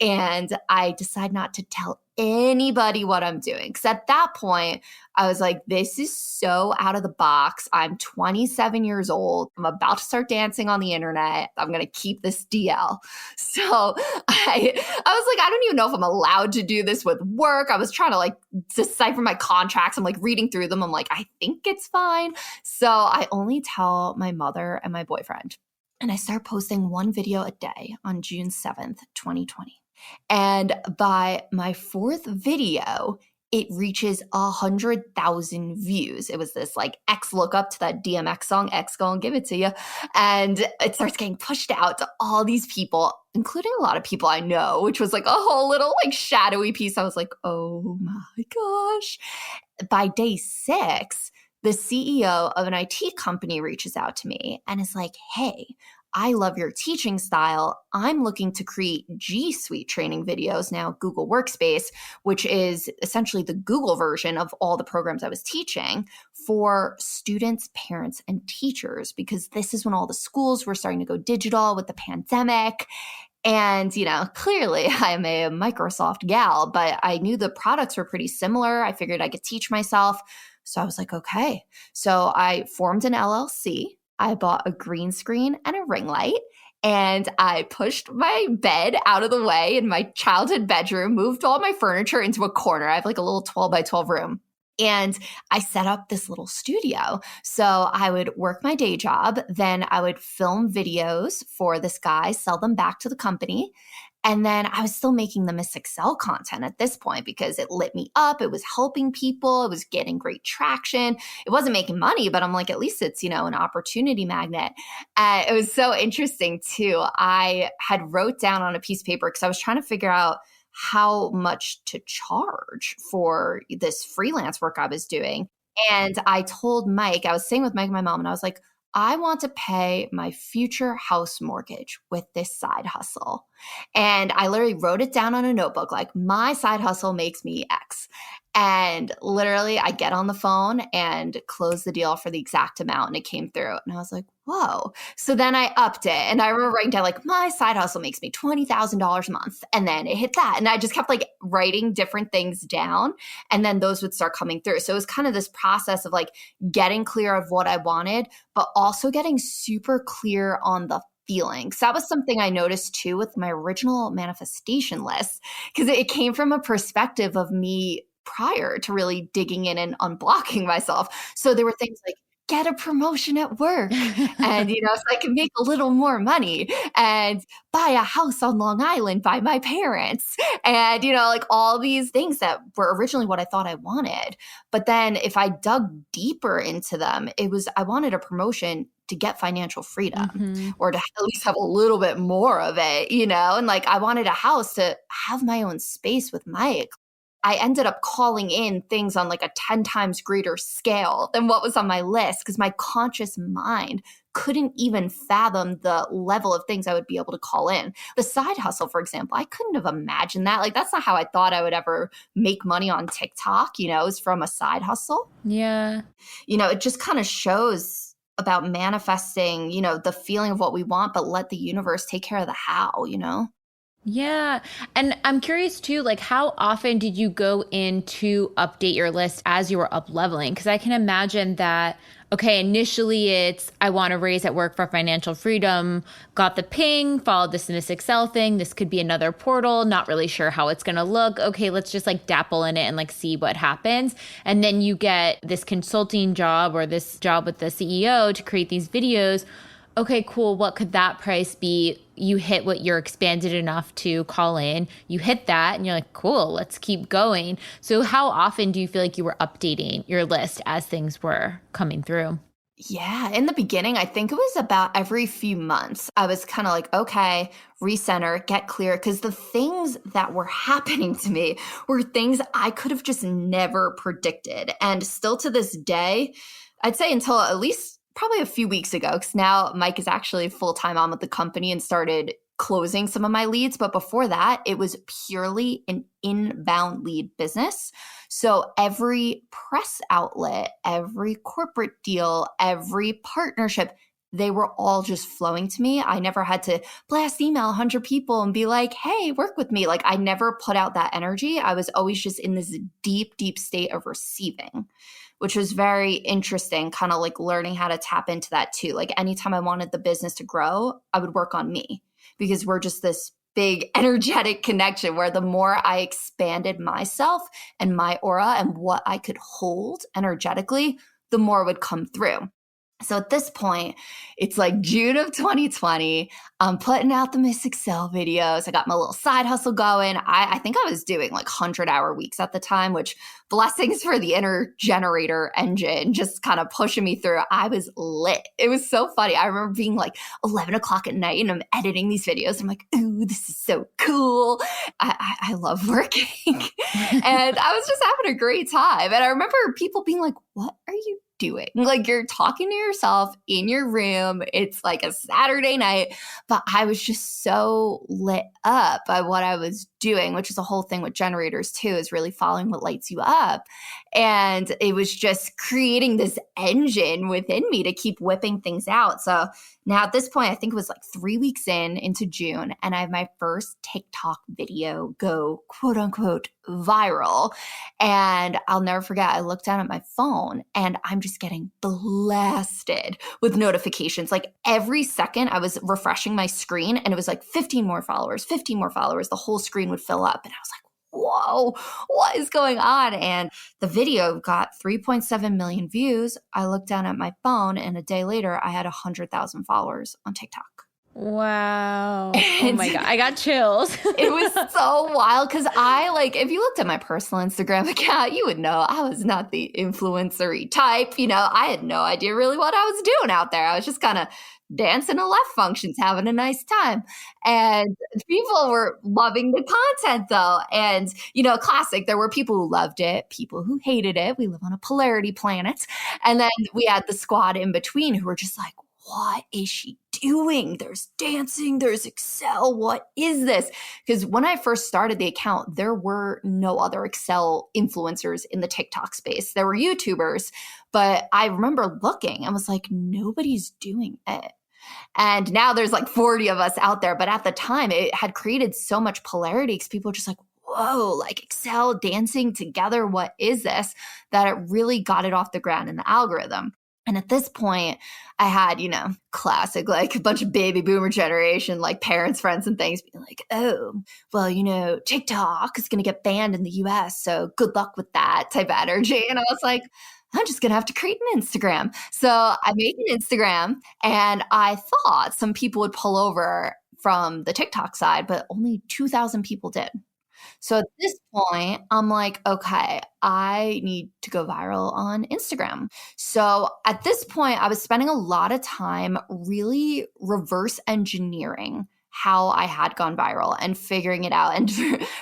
Speaker 1: and I decide not to tell anybody what I'm doing. Because at that point, I was like, this is so out of the box. I'm 27 years old. I'm about to start dancing on the internet. I'm going to keep this DL. So I was like, I don't even know if I'm allowed to do this with work. I was trying to like decipher my contracts. I'm like reading through them. I'm like, I think it's fine. So I only tell my mother and my boyfriend. And I start posting one video a day on June 7th, 2020. And by my fourth video, it reaches 100,000 views. It was this like X look up to that DMX song, X gonna give it to you. And it starts getting pushed out to all these people, including a lot of people I know, which was like a whole little like shadowy piece. I was like, oh my gosh. By day 6, the CEO of an IT company reaches out to me and is like, hey, I love your teaching style. I'm looking to create G Suite training videos, now Google Workspace, which is essentially the Google version of all the programs I was teaching for students, parents, and teachers, because this is when all the schools were starting to go digital with the pandemic. And, clearly I'm a Microsoft gal, but I knew the products were pretty similar. I figured I could teach myself. So I was like, okay. So I formed an LLC. I bought a green screen and a ring light, and I pushed my bed out of the way in my childhood bedroom, moved all my furniture into a corner. I have like a little 12 by 12 room. And I set up this little studio. So I would work my day job. Then I would film videos for this guy, sell them back to the company. And then I was still making the Miss Excel content at this point because it lit me up. It was helping people. It was getting great traction. It wasn't making money, but I'm like, at least it's, an opportunity magnet. It was so interesting too. I had wrote down on a piece of paper because I was trying to figure out how much to charge for this freelance work I was doing. And I told Mike, I was staying with Mike and my mom, and I was like, I want to pay my future house mortgage with this side hustle. And I literally wrote it down on a notebook, like my side hustle makes me X. And literally I get on the phone and close the deal for the exact amount, and it came through. And I was like, whoa. So then I upped it, and I remember writing down like my side hustle makes me $20,000 a month. And then it hit that. And I just kept like writing different things down, and then those would start coming through. So it was kind of this process of like getting clear of what I wanted, but also getting super clear on the feelings. That was something I noticed too with my original manifestation list, because it came from a perspective of me prior to really digging in and unblocking myself. So there were things like, get a promotion at work and, so I can make a little more money, and buy a house on Long Island by my parents, and, like all these things that were originally what I thought I wanted. But then if I dug deeper into them, it was, I wanted a promotion to get financial freedom, or to at least have a little bit more of it, and like I wanted a house to have my own space with Mike. I ended up calling in things on like a 10 times greater scale than what was on my list, because my conscious mind couldn't even fathom the level of things I would be able to call in. The side hustle, for example, I couldn't have imagined that. Like, that's not how I thought I would ever make money on TikTok, it was from a side hustle.
Speaker 3: Yeah.
Speaker 1: It just kind of shows about manifesting, the feeling of what we want, but let the universe take care of the how,
Speaker 3: Yeah. And I'm curious too, like how often did you go in to update your list as you were up leveling? Because I can imagine that, okay, initially it's, I want to raise at work for financial freedom, got the ping, followed this Miss Excel thing. This could be another portal, not really sure how it's going to look. Okay, let's just like dapple in it and like see what happens. And then you get this consulting job or this job with the CEO to create these videos. Okay, cool. What could that price be? You hit what you're expanded enough to call in. You hit that and you're like, cool, let's keep going. So how often do you feel like you were updating your list as things were coming through?
Speaker 1: Yeah, in the beginning, I think it was about every few months. I was kind of like, okay, recenter, get clear. Because the things that were happening to me were things I could have just never predicted. And still to this day, I'd say until at least probably a few weeks ago, because now Mike is actually full-time on with the company and started closing some of my leads. But before that, it was purely an inbound lead business. So every press outlet, every corporate deal, every partnership, they were all just flowing to me. I never had to blast email 100 people and be like, hey, work with me. Like I never put out that energy. I was always just in this deep, deep state of receiving, which was very interesting, kind of like learning how to tap into that too. Like anytime I wanted the business to grow, I would work on me, because we're just this big energetic connection where the more I expanded myself and my aura and what I could hold energetically, the more would come through. So at this point, it's like June of 2020. I'm putting out the Miss Excel videos. I got my little side hustle going. I think I was doing like 100-hour weeks at the time, which blessings for the inner generator engine, just kind of pushing me through. I was lit. It was so funny. I remember being like 11 o'clock at night and I'm editing these videos. I'm like, ooh, this is so cool. I love working. And I was just having a great time. And I remember people being like, what are you doing? Like you're talking to yourself in your room. It's like a Saturday night, but I was just so lit up by what I was doing, which is a whole thing with generators too, is really following what lights you up. And it was just creating this engine within me to keep whipping things out. So now at this point, I think it was like 3 weeks into June, and I have my first TikTok video go quote unquote viral. And I'll never forget, I looked down at my phone and I'm just getting blasted with notifications. Like every second I was refreshing my screen and it was like 15 more followers, 15 more followers. The whole screen would fill up. And I was like, whoa, what is going on? And the video got 3.7 million views. I looked down at my phone and a day later I had 100,000 followers on TikTok.
Speaker 3: Wow. Oh my God. I got chills.
Speaker 1: It was so wild because if you looked at my personal Instagram account, you would know I was not the influencer-y type. I had no idea really what I was doing out there. I was just kind of dancing to left functions, having a nice time. And people were loving the content though. And, classic, there were people who loved it, people who hated it. We live on a polarity planet. And then we had the squad in between who were just like, what is she doing? There's dancing, there's Excel. What is this? Because when I first started the account, there were no other Excel influencers in the TikTok space. There were YouTubers, but I remember looking and was like, nobody's doing it. And now there's like 40 of us out there. But at the time, it had created so much polarity because people were just like, whoa, like Excel dancing together. What is this? That it really got it off the ground in the algorithm. And at this point, I had, classic, like a bunch of baby boomer generation, like parents, friends, and things being like, oh, well, TikTok is going to get banned in the US. So good luck with that type of energy. And I was like, I'm just going to have to create an Instagram. So I made an Instagram and I thought some people would pull over from the TikTok side, but only 2,000 people did. So at this point, I'm like, okay, I need to go viral on Instagram. So at this point, I was spending a lot of time really reverse engineering how I had gone viral and figuring it out. And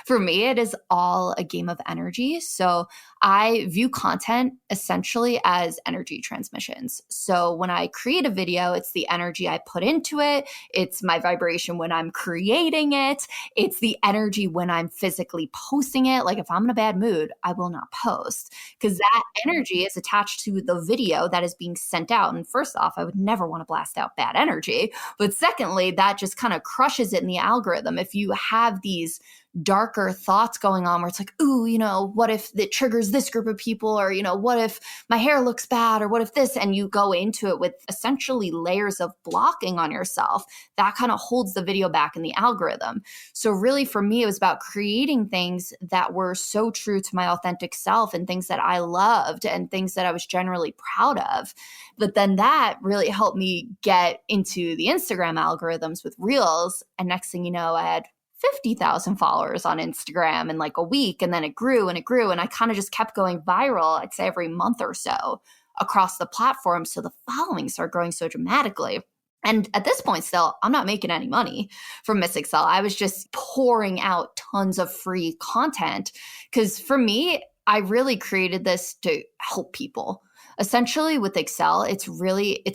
Speaker 1: for me, it is all a game of energy. So I view content essentially as energy transmissions. So when I create a video, it's the energy I put into it. It's my vibration when I'm creating it. It's the energy when I'm physically posting it. Like if I'm in a bad mood, I will not post because that energy is attached to the video that is being sent out. And first off, I would never want to blast out bad energy. But secondly, that just kind of crushes it in the algorithm. If you have these darker thoughts going on where it's like, ooh, what if it triggers this group of people? Or, what if my hair looks bad? Or what if this? And you go into it with essentially layers of blocking on yourself, that kind of holds the video back in the algorithm. So really for me, it was about creating things that were so true to my authentic self and things that I loved and things that I was generally proud of. But then that really helped me get into the Instagram algorithms with Reels. And next thing you know, I had 50,000 followers on Instagram in like a week. And then it grew and it grew. And I kind of just kept going viral, I'd say every month or so across the platform. So the following started growing so dramatically. And at this point still, I'm not making any money from Miss Excel. I was just pouring out tons of free content because for me, I really created this to help people. Essentially with Excel, it's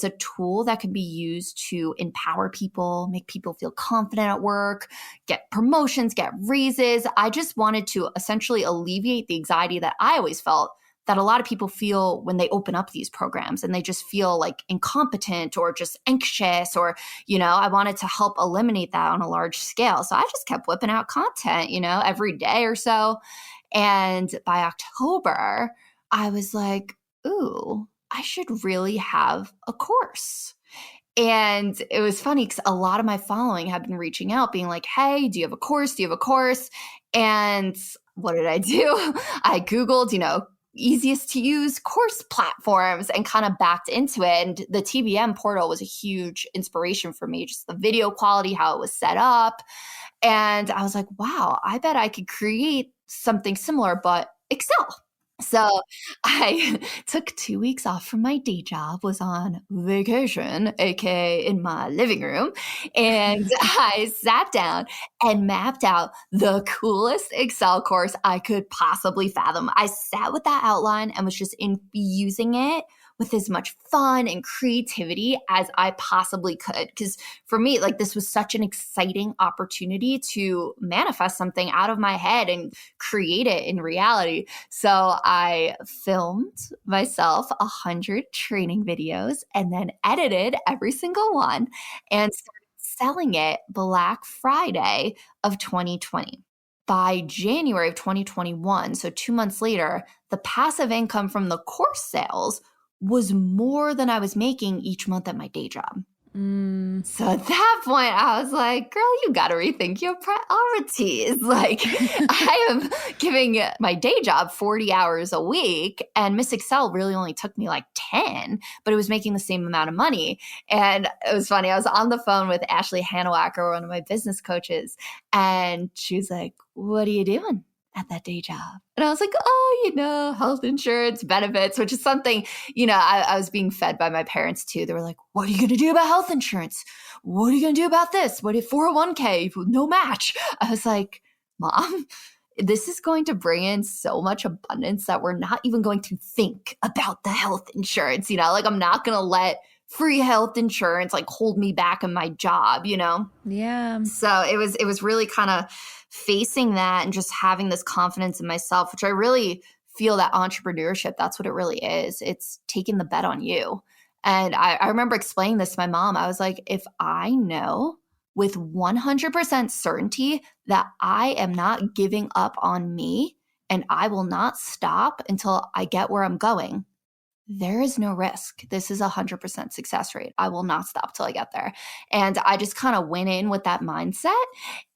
Speaker 1: a tool that can be used to empower people, make people feel confident at work, get promotions, get raises. I just wanted to essentially alleviate the anxiety that I always felt that a lot of people feel when they open up these programs and they just feel like incompetent or just anxious or, I wanted to help eliminate that on a large scale. So I just kept whipping out content, every day or so. And by October, I was like, ooh, I should really have a course. And it was funny because a lot of my following have been reaching out being like, hey, do you have a course? Do you have a course? And what did I do? I Googled, easiest to use course platforms and kind of backed into it. And the TBM portal was a huge inspiration for me, just the video quality, how it was set up. And I was like, wow, I bet I could create something similar, but Excel. So I took 2 weeks off from my day job, was on vacation, aka in my living room, and I sat down and mapped out the coolest Excel course I could possibly fathom. I sat with that outline and was just infusing it with as much fun and creativity as I possibly could. Because for me, like this was such an exciting opportunity to manifest something out of my head and create it in reality. So I filmed myself 100 training videos and then edited every single one and started selling it Black Friday of 2020. By January of 2021, so 2 months later, the passive income from the course sales was more than I was making each month at my day job. So at that point, I was like, girl, you got to rethink your priorities. Like, I am giving my day job 40 hours a week, and Miss Excel really only took me like 10, but it was making the same amount of money. And it was funny. I was on the phone with Ashley Hanawacker, one of my business coaches, and she was like, what are you doing at that day job? And I was like, oh, health insurance benefits, which is something, I was being fed by my parents too. They were like, what are you going to do about health insurance? What are you going to do about this? What if 401k, no match? I was like, Mom, this is going to bring in so much abundance that we're not even going to think about the health insurance. Like I'm not going to let free health insurance like hold me back in my job,
Speaker 3: Yeah.
Speaker 1: So it was really kind of facing that and just having this confidence in myself, which I really feel that entrepreneurship, that's what it really is. It's taking the bet on you. And I remember explaining this to my mom. I was like, if I know with 100% certainty that I am not giving up on me and I will not stop until I get where I'm going, there is no risk. This is 100% success rate. I will not stop till I get there. And I just kind of went in with that mindset.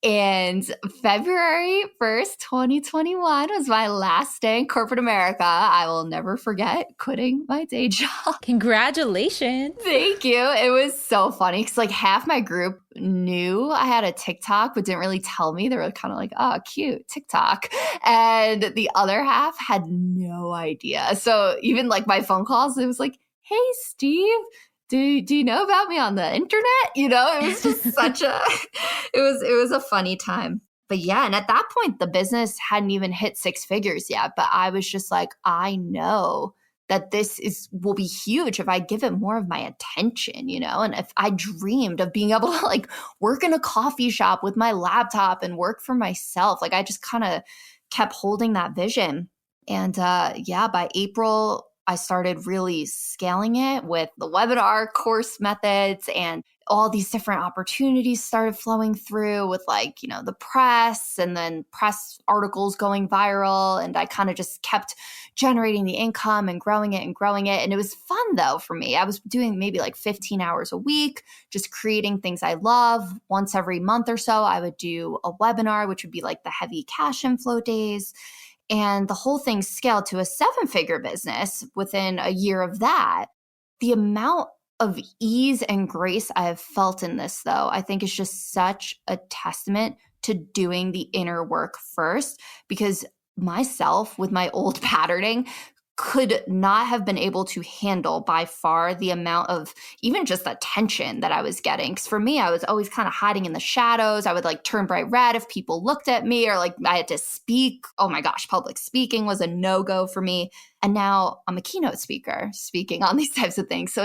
Speaker 1: And February 1st, 2021 was my last day in corporate America. I will never forget quitting my day job.
Speaker 3: Congratulations.
Speaker 1: Thank you. It was so funny because like half my group knew I had a TikTok, but didn't really tell me. They were kind of like, oh, cute, TikTok. And the other half had no idea. So even like my phone calls, it was like, hey, Steve, do you know about me on the internet? It was just it was a funny time. But yeah, and at that point, the business hadn't even hit 6 figures yet. But I was just like, I know that this will be huge if I give it more of my attention, and if I dreamed of being able to like work in a coffee shop with my laptop and work for myself, like I just kind of kept holding that vision. And by April, I started really scaling it with the webinar course methods, and all these different opportunities started flowing through with like, the press and then press articles going viral. And I kind of just kept generating the income and growing it. And it was fun though for me. I was doing maybe like 15 hours a week, just creating things I love. Once every month or so, I would do a webinar, which would be like the heavy cash inflow days. And the whole thing scaled to a 7-figure business within a year of that. The amount of ease and grace I have felt in this, though, I think is just such a testament to doing the inner work first, because myself with my old patterning could not have been able to handle by far the amount of even just attention that I was getting. Because for me, I was always kind of hiding in the shadows. I would like turn bright red if people looked at me, or like I had to speak. Oh my gosh, public speaking was a no-go for me. And now I'm a keynote speaker speaking on these types of things. So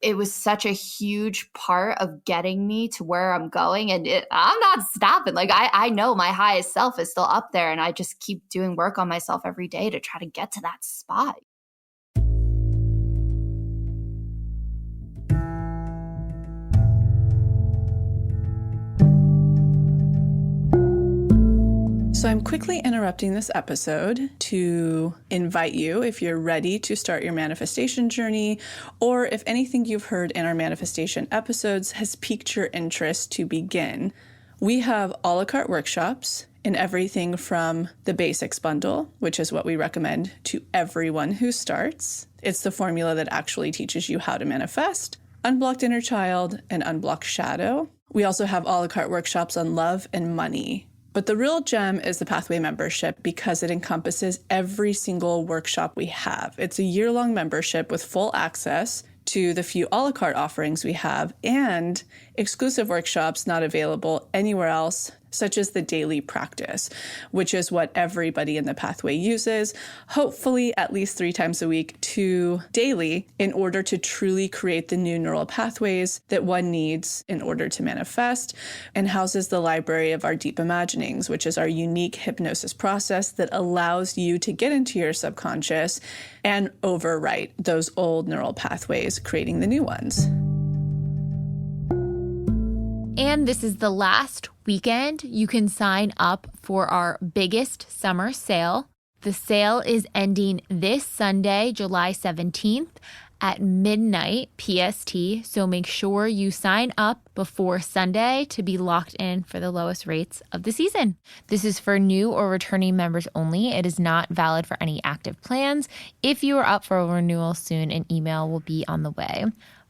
Speaker 1: it was such a huge part of getting me to where I'm going. And I'm not stopping. Like I know my highest self is still up there, and I just keep doing work on myself every day to try to get to that spot.
Speaker 2: So I'm quickly interrupting this episode to invite you, if you're ready to start your manifestation journey, or if anything you've heard in our manifestation episodes has piqued your interest, to begin. We have a la carte workshops in everything from the basics bundle, which is what we recommend to everyone who starts. It's the formula that actually teaches you how to manifest, unblocked inner child, and unblocked shadow. We also have a la carte workshops on love and money. But the real gem is the Pathway membership, because it encompasses every single workshop we have. It's a year-long membership with full access to the few a la carte offerings we have, and exclusive workshops not available anywhere else, such as the daily practice, which is what everybody in the pathway uses, hopefully at least 3 times a week to daily, in order to truly create the new neural pathways that one needs in order to manifest, and houses the library of our deep imaginings, which is our unique hypnosis process that allows you to get into your subconscious and overwrite those old neural pathways, creating the new ones.
Speaker 3: And this is the last weekend you can sign up for our biggest summer sale. The sale is ending this Sunday, July 17th at midnight PST. So make sure you sign up before Sunday to be locked in for the lowest rates of the season. This is for new or returning members only. It is not valid for any active plans. If you are up for a renewal soon, an email will be on the way.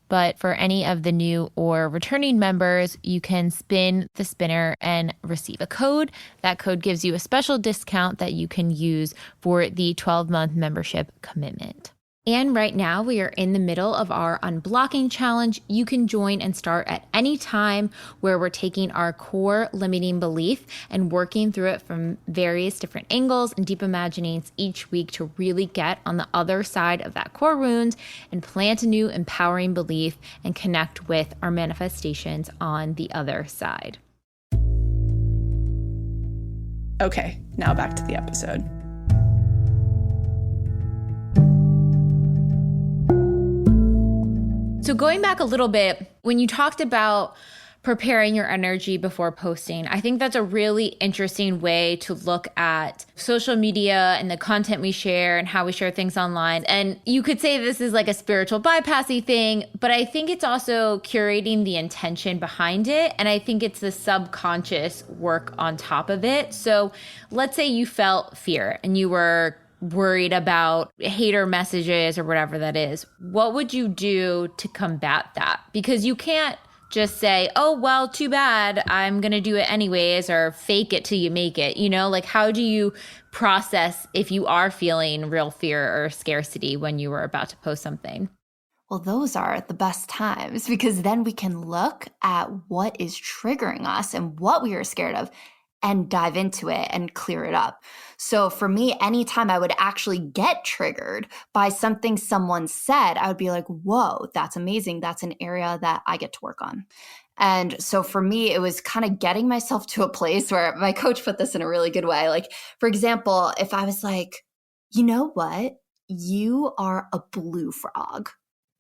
Speaker 3: But for any of the new or returning members, you can spin the spinner and receive a code. That code gives you a special discount that you can use for the 12-month membership commitment. And right now we are in the middle of our unblocking challenge. You can join and start at any time, where we're taking our core limiting belief and working through it from various different angles and deep imaginings each week to really get on the other side of that core wound and plant a new empowering belief and connect with our manifestations on the other side.
Speaker 2: Okay, now back to the episode.
Speaker 3: So going back a little bit, when you talked about preparing your energy before posting, I think that's a really interesting way to look at social media and the content we share and how we share things online. And you could say this is like a spiritual bypassy thing, but I think it's also curating the intention behind it. And I think it's the subconscious work on top of it. So let's say you felt fear and you were worried about hater messages or whatever that is. What would you do to combat that? Because you can't just say, oh, well, too bad, I'm going to do it anyways, or fake it till you make it. You know, like, how do you process if you are feeling real fear or scarcity when you were about to post something?
Speaker 1: Well, those are the best times, because then we can look at what is triggering us and what we are scared of and dive into it and clear it up. So for me, anytime I would actually get triggered by something someone said, I would be like, whoa, that's amazing. That's an area that I get to work on. And so for me, it was kind of getting myself to a place where my coach put this in a really good way. Like, for example, if I was like, you know what? You are a blue frog.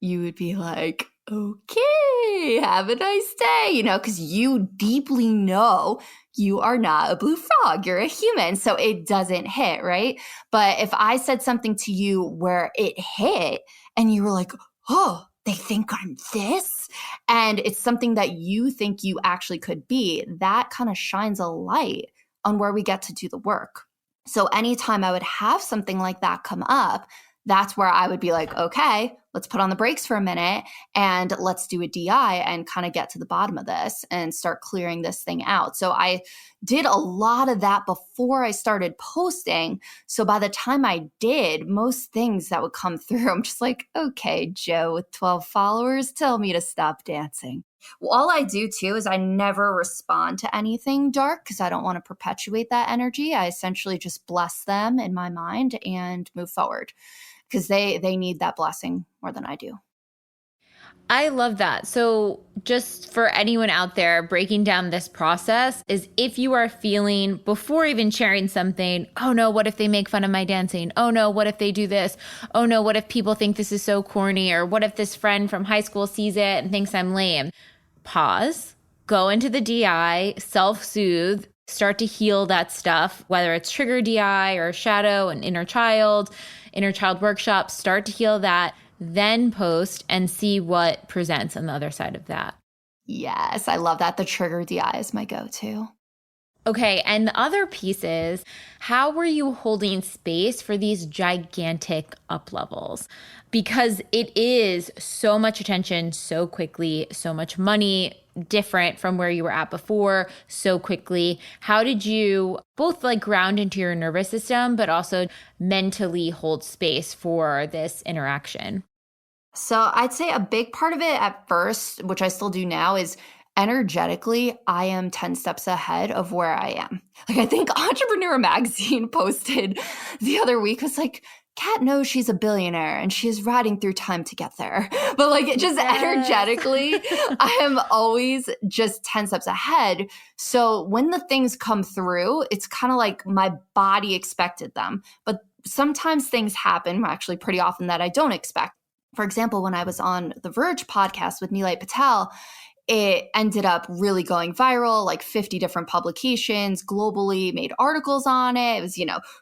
Speaker 1: You would be like, okay, have a nice day, you know, because you deeply know you are not a blue frog. You're a human. So it doesn't hit, right? But if I said something to you where it hit and you were like, oh, they think I'm this, and it's something that you think you actually could be, that kind of shines a light on where we get to do the work. So anytime I would have something like that come up, that's where I would be like, okay, let's put on the brakes for a minute and let's do a DI and kind of get to the bottom of this and start clearing this thing out. So I did a lot of that before I started posting. So by the time I did, most things that would come through, I'm just like, okay, Joe with 12 followers, tell me to stop dancing. Well, all I do too is I never respond to anything dark because I don't want to perpetuate that energy. I essentially just bless them in my mind and move forward, because they need that blessing more than I do.
Speaker 3: I love that. So just for anyone out there, breaking down this process is, if you are feeling, before even sharing something, oh no, what if they make fun of my dancing? Oh no, what if they do this? Oh no, what if people think this is so corny? Or what if this friend from high school sees it and thinks I'm lame? Pause, go into the DI, self-soothe, start to heal that stuff, whether it's trigger DI or shadow and inner child workshop, start to heal that, then post and see what presents on the other side of that.
Speaker 1: Yes, I love that. The trigger DI is my go-to.
Speaker 3: Okay, and the other piece is, how were you holding space for these gigantic up levels? Because it is so much attention so quickly, so much money, different from where you were at before so quickly. How did you both like ground into your nervous system, but also mentally hold space for this interaction?
Speaker 1: So I'd say a big part of it at first, which I still do now, is energetically, I am 10 steps ahead of where I am. Like, I think Entrepreneur Magazine posted the other week, was like, Kat knows she's a billionaire and she is riding through time to get there. But like, it just energetically, I am always just 10 steps ahead. So when the things come through, it's kind of like my body expected them. But sometimes things happen, actually pretty often, that I don't expect. For example, when I was on the Verge podcast with Nilay Patel, it ended up really going viral, like 50 different publications globally made articles on it. It was,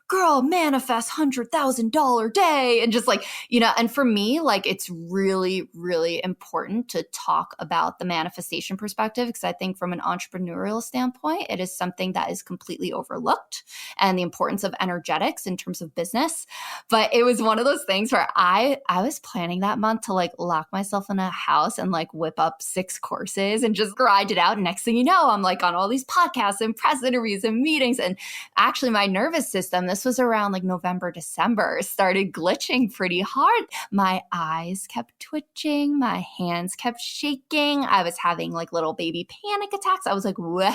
Speaker 1: girl, manifest $100,000 day. And just like, and for me, like, it's really, really important to talk about the manifestation perspective, because I think from an entrepreneurial standpoint, it is something that is completely overlooked, and the importance of energetics in terms of business. But it was one of those things where I was planning that month to like lock myself in a house and like whip up 6 courses and just grind it out. And next thing you know, I'm like on all these podcasts and press interviews and meetings. And actually my nervous system, this was around like November, December, started glitching pretty hard. My eyes kept twitching. My hands kept shaking. I was having like little baby panic attacks. I was like, whoa.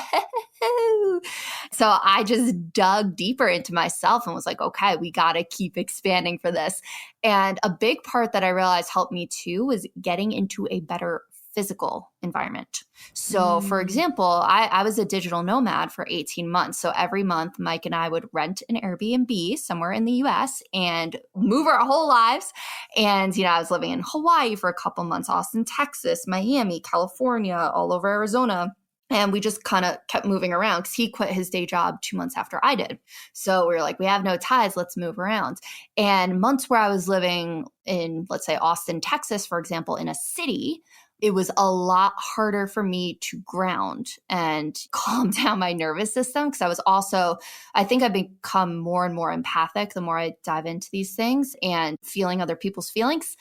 Speaker 1: So I just dug deeper into myself and was like, okay, we got to keep expanding for this. And a big part that I realized helped me too was getting into a better physical environment. So for example, I was a digital nomad for 18 months. So every month, Mike and I would rent an Airbnb somewhere in the US and move our whole lives. And, I was living in Hawaii for a couple months, Austin, Texas, Miami, California, all over Arizona. And we just kind of kept moving around because he quit his day job 2 months after I did. So we were like, we have no ties, let's move around. And months where I was living in, let's say, Austin, Texas, for example, in a city, it was a lot harder for me to ground and calm down my nervous system, because I think I've become more and more empathic the more I dive into these things and feeling other people's feelings.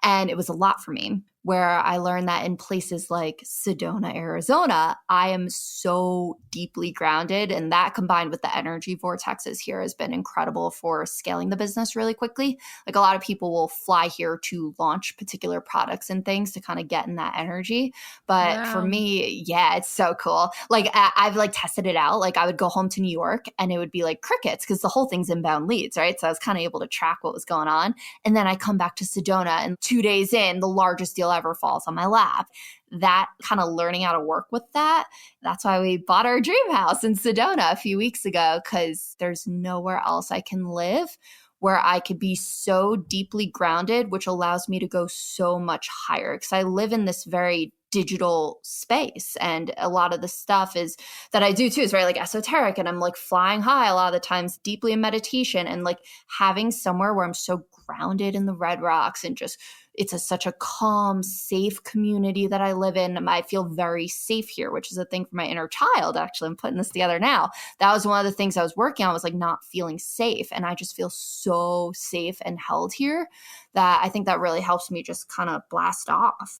Speaker 1: And it was a lot for me, where I learned that in places like Sedona, Arizona, I am so deeply grounded. And that, combined with the energy vortexes here, has been incredible for scaling the business really quickly. Like, a lot of people will fly here to launch particular products and things to kind of get in that energy. But for me, yeah, it's so cool. Like, I've like tested it out. Like, I would go home to New York and it would be like crickets, because the whole thing's inbound leads, right? So I was kind of able to track what was going on. And then I come back to Sedona, and 2 days in, the largest deal ever falls on my lap. That kind of learning how to work with that's why we bought our dream house in Sedona a few weeks ago, because there's nowhere else I can live where I could be so deeply grounded, which allows me to go so much higher, because I live in this very digital space. And a lot of the stuff that I do too is very like esoteric, and I'm like flying high a lot of the times, deeply in meditation, and like having somewhere where I'm so grounded in the red rocks, and just it's such a calm, safe community that I live in. I feel very safe here, which is a thing for my inner child. Actually, I'm putting this together now. That was one of the things I was working on, was like not feeling safe. And I just feel so safe and held here that I think that really helps me just kind of blast off.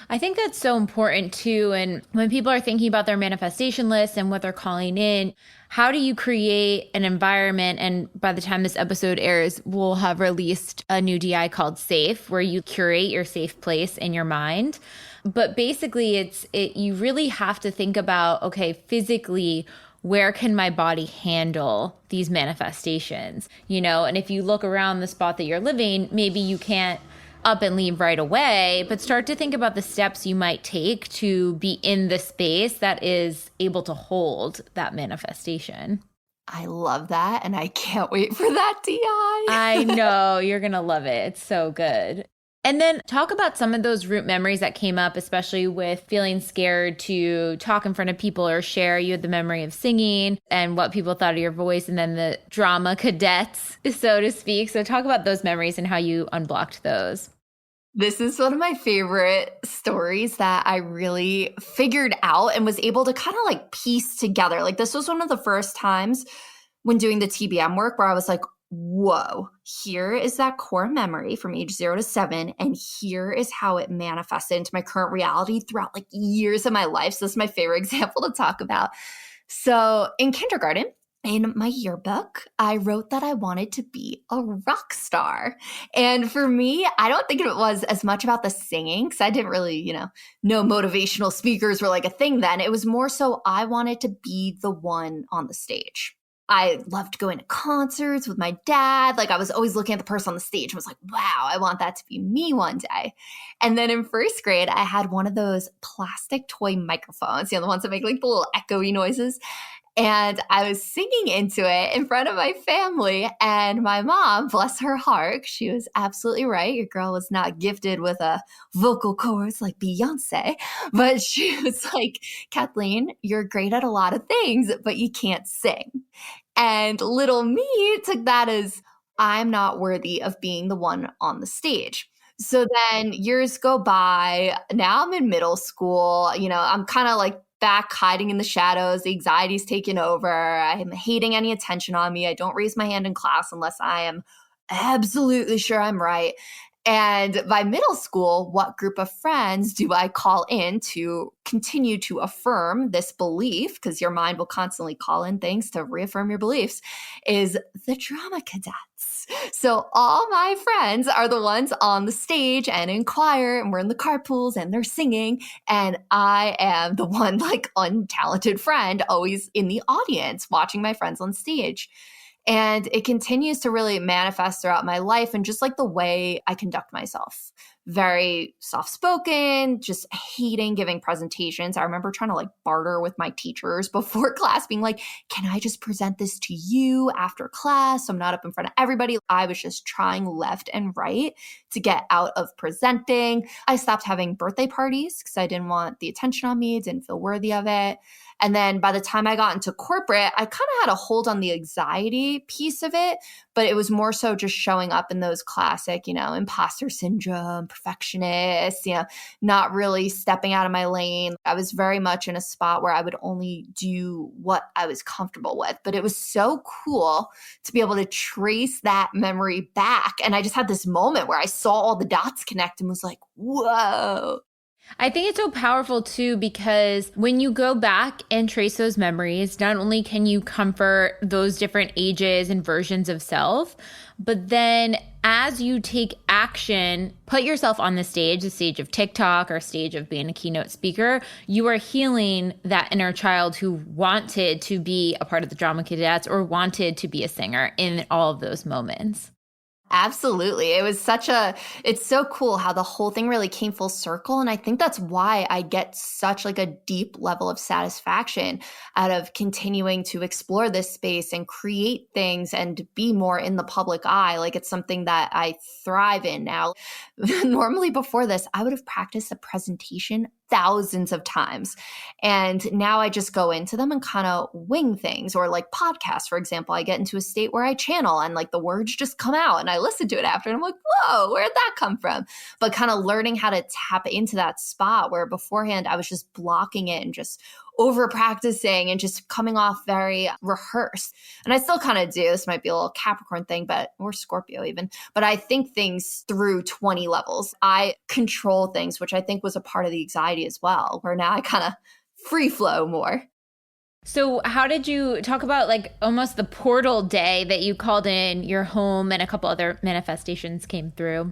Speaker 3: I think that's so important too. And when people are thinking about their manifestation list and what they're calling in, how do you create an environment? And by the time this episode airs, we'll have released a new DI called Safe, where you curate your safe place in your mind. But basically, you really have to think about, okay, physically, where can my body handle these manifestations? And if you look around the spot that you're living, maybe you can't up and leave right away, but start to think about the steps you might take to be in the space that is able to hold that manifestation.
Speaker 1: I love that. And I can't wait for that DI.
Speaker 3: I know, you're going to love it. It's so good. And then talk about some of those root memories that came up, especially with feeling scared to talk in front of people or share. You had the memory of singing and what people thought of your voice, and then the drama cadets, so to speak. So talk about those memories and how you unblocked those.
Speaker 1: This is one of my favorite stories that I really figured out and was able to kind of like piece together. Like, this was one of the first times when doing the TBM work where I was like, whoa, here is that core memory from age 0 to 7. And here is how it manifested into my current reality throughout like years of my life. So this is my favorite example to talk about. So in kindergarten, in my yearbook, I wrote that I wanted to be a rock star. And for me, I don't think it was as much about the singing because I didn't really, know motivational speakers were like a thing then. It was more so I wanted to be the one on the stage. I loved going to concerts with my dad. Like I was always looking at the person on the stage and was like, wow, I want that to be me one day. And then in first grade, I had one of those plastic toy microphones, the ones that make like the little echoey noises. And I was singing into it in front of my family. And my mom, bless her heart, she was absolutely right. Your girl was not gifted with a vocal cords like Beyonce. But she was like, Kathleen, you're great at a lot of things, but you can't sing. And little me took that as I'm not worthy of being the one on the stage. So then years go by. Now I'm in middle school. I'm kind of like back hiding in the shadows. The anxiety's taken over. I'm hating any attention on me. I don't raise my hand in class unless I am absolutely sure I'm right. And by middle school, what group of friends do I call in to continue to affirm this belief? Because your mind will constantly call in things to reaffirm your beliefs, is the drama cadets. So all my friends are the ones on the stage and in choir, and we're in the carpools and they're singing. And I am the one like untalented friend always in the audience watching my friends on stage. And it continues to really manifest throughout my life and just like the way I conduct myself. Very soft-spoken, just hating giving presentations. I remember trying to like barter with my teachers before class, being like, can I just present this to you after class so I'm not up in front of everybody? I was just trying left and right to get out of presenting. I stopped having birthday parties because I didn't want the attention on me, didn't feel worthy of it. And then by the time I got into corporate, I kind of had a hold on the anxiety piece of it, but it was more so just showing up in those classic, imposter syndrome, perfectionist, not really stepping out of my lane. I was very much in a spot where I would only do what I was comfortable with. But it was so cool to be able to trace that memory back. And I just had this moment where I saw all the dots connect and was like, whoa.
Speaker 3: I think it's so powerful too, because when you go back and trace those memories, not only can you comfort those different ages and versions of self, but then as you take action, put yourself on the stage of TikTok or stage of being a keynote speaker, you are healing that inner child who wanted to be a part of the drama cadets or wanted to be a singer in all of those moments.
Speaker 1: Absolutely. It's so cool how the whole thing really came full circle. And I think that's why I get such like a deep level of satisfaction out of continuing to explore this space and create things and be more in the public eye. Like it's something that I thrive in now. Normally before this, I would have practiced a presentation thousands of times. And now I just go into them and kind of wing things, or like podcasts, for example. I get into a state where I channel and like the words just come out and I listen to it after and I'm like, whoa, where'd that come from? But kind of learning how to tap into that spot where beforehand I was just blocking it and just over practicing and just coming off very rehearsed. And I still kind of do. This might be a little Capricorn thing, or Scorpio even. But I think things through 20 levels. I control things, which I think was a part of the anxiety as well, where now I kind of free flow more.
Speaker 3: So how did you talk about like almost the portal day that you called in your home and a couple other manifestations came through?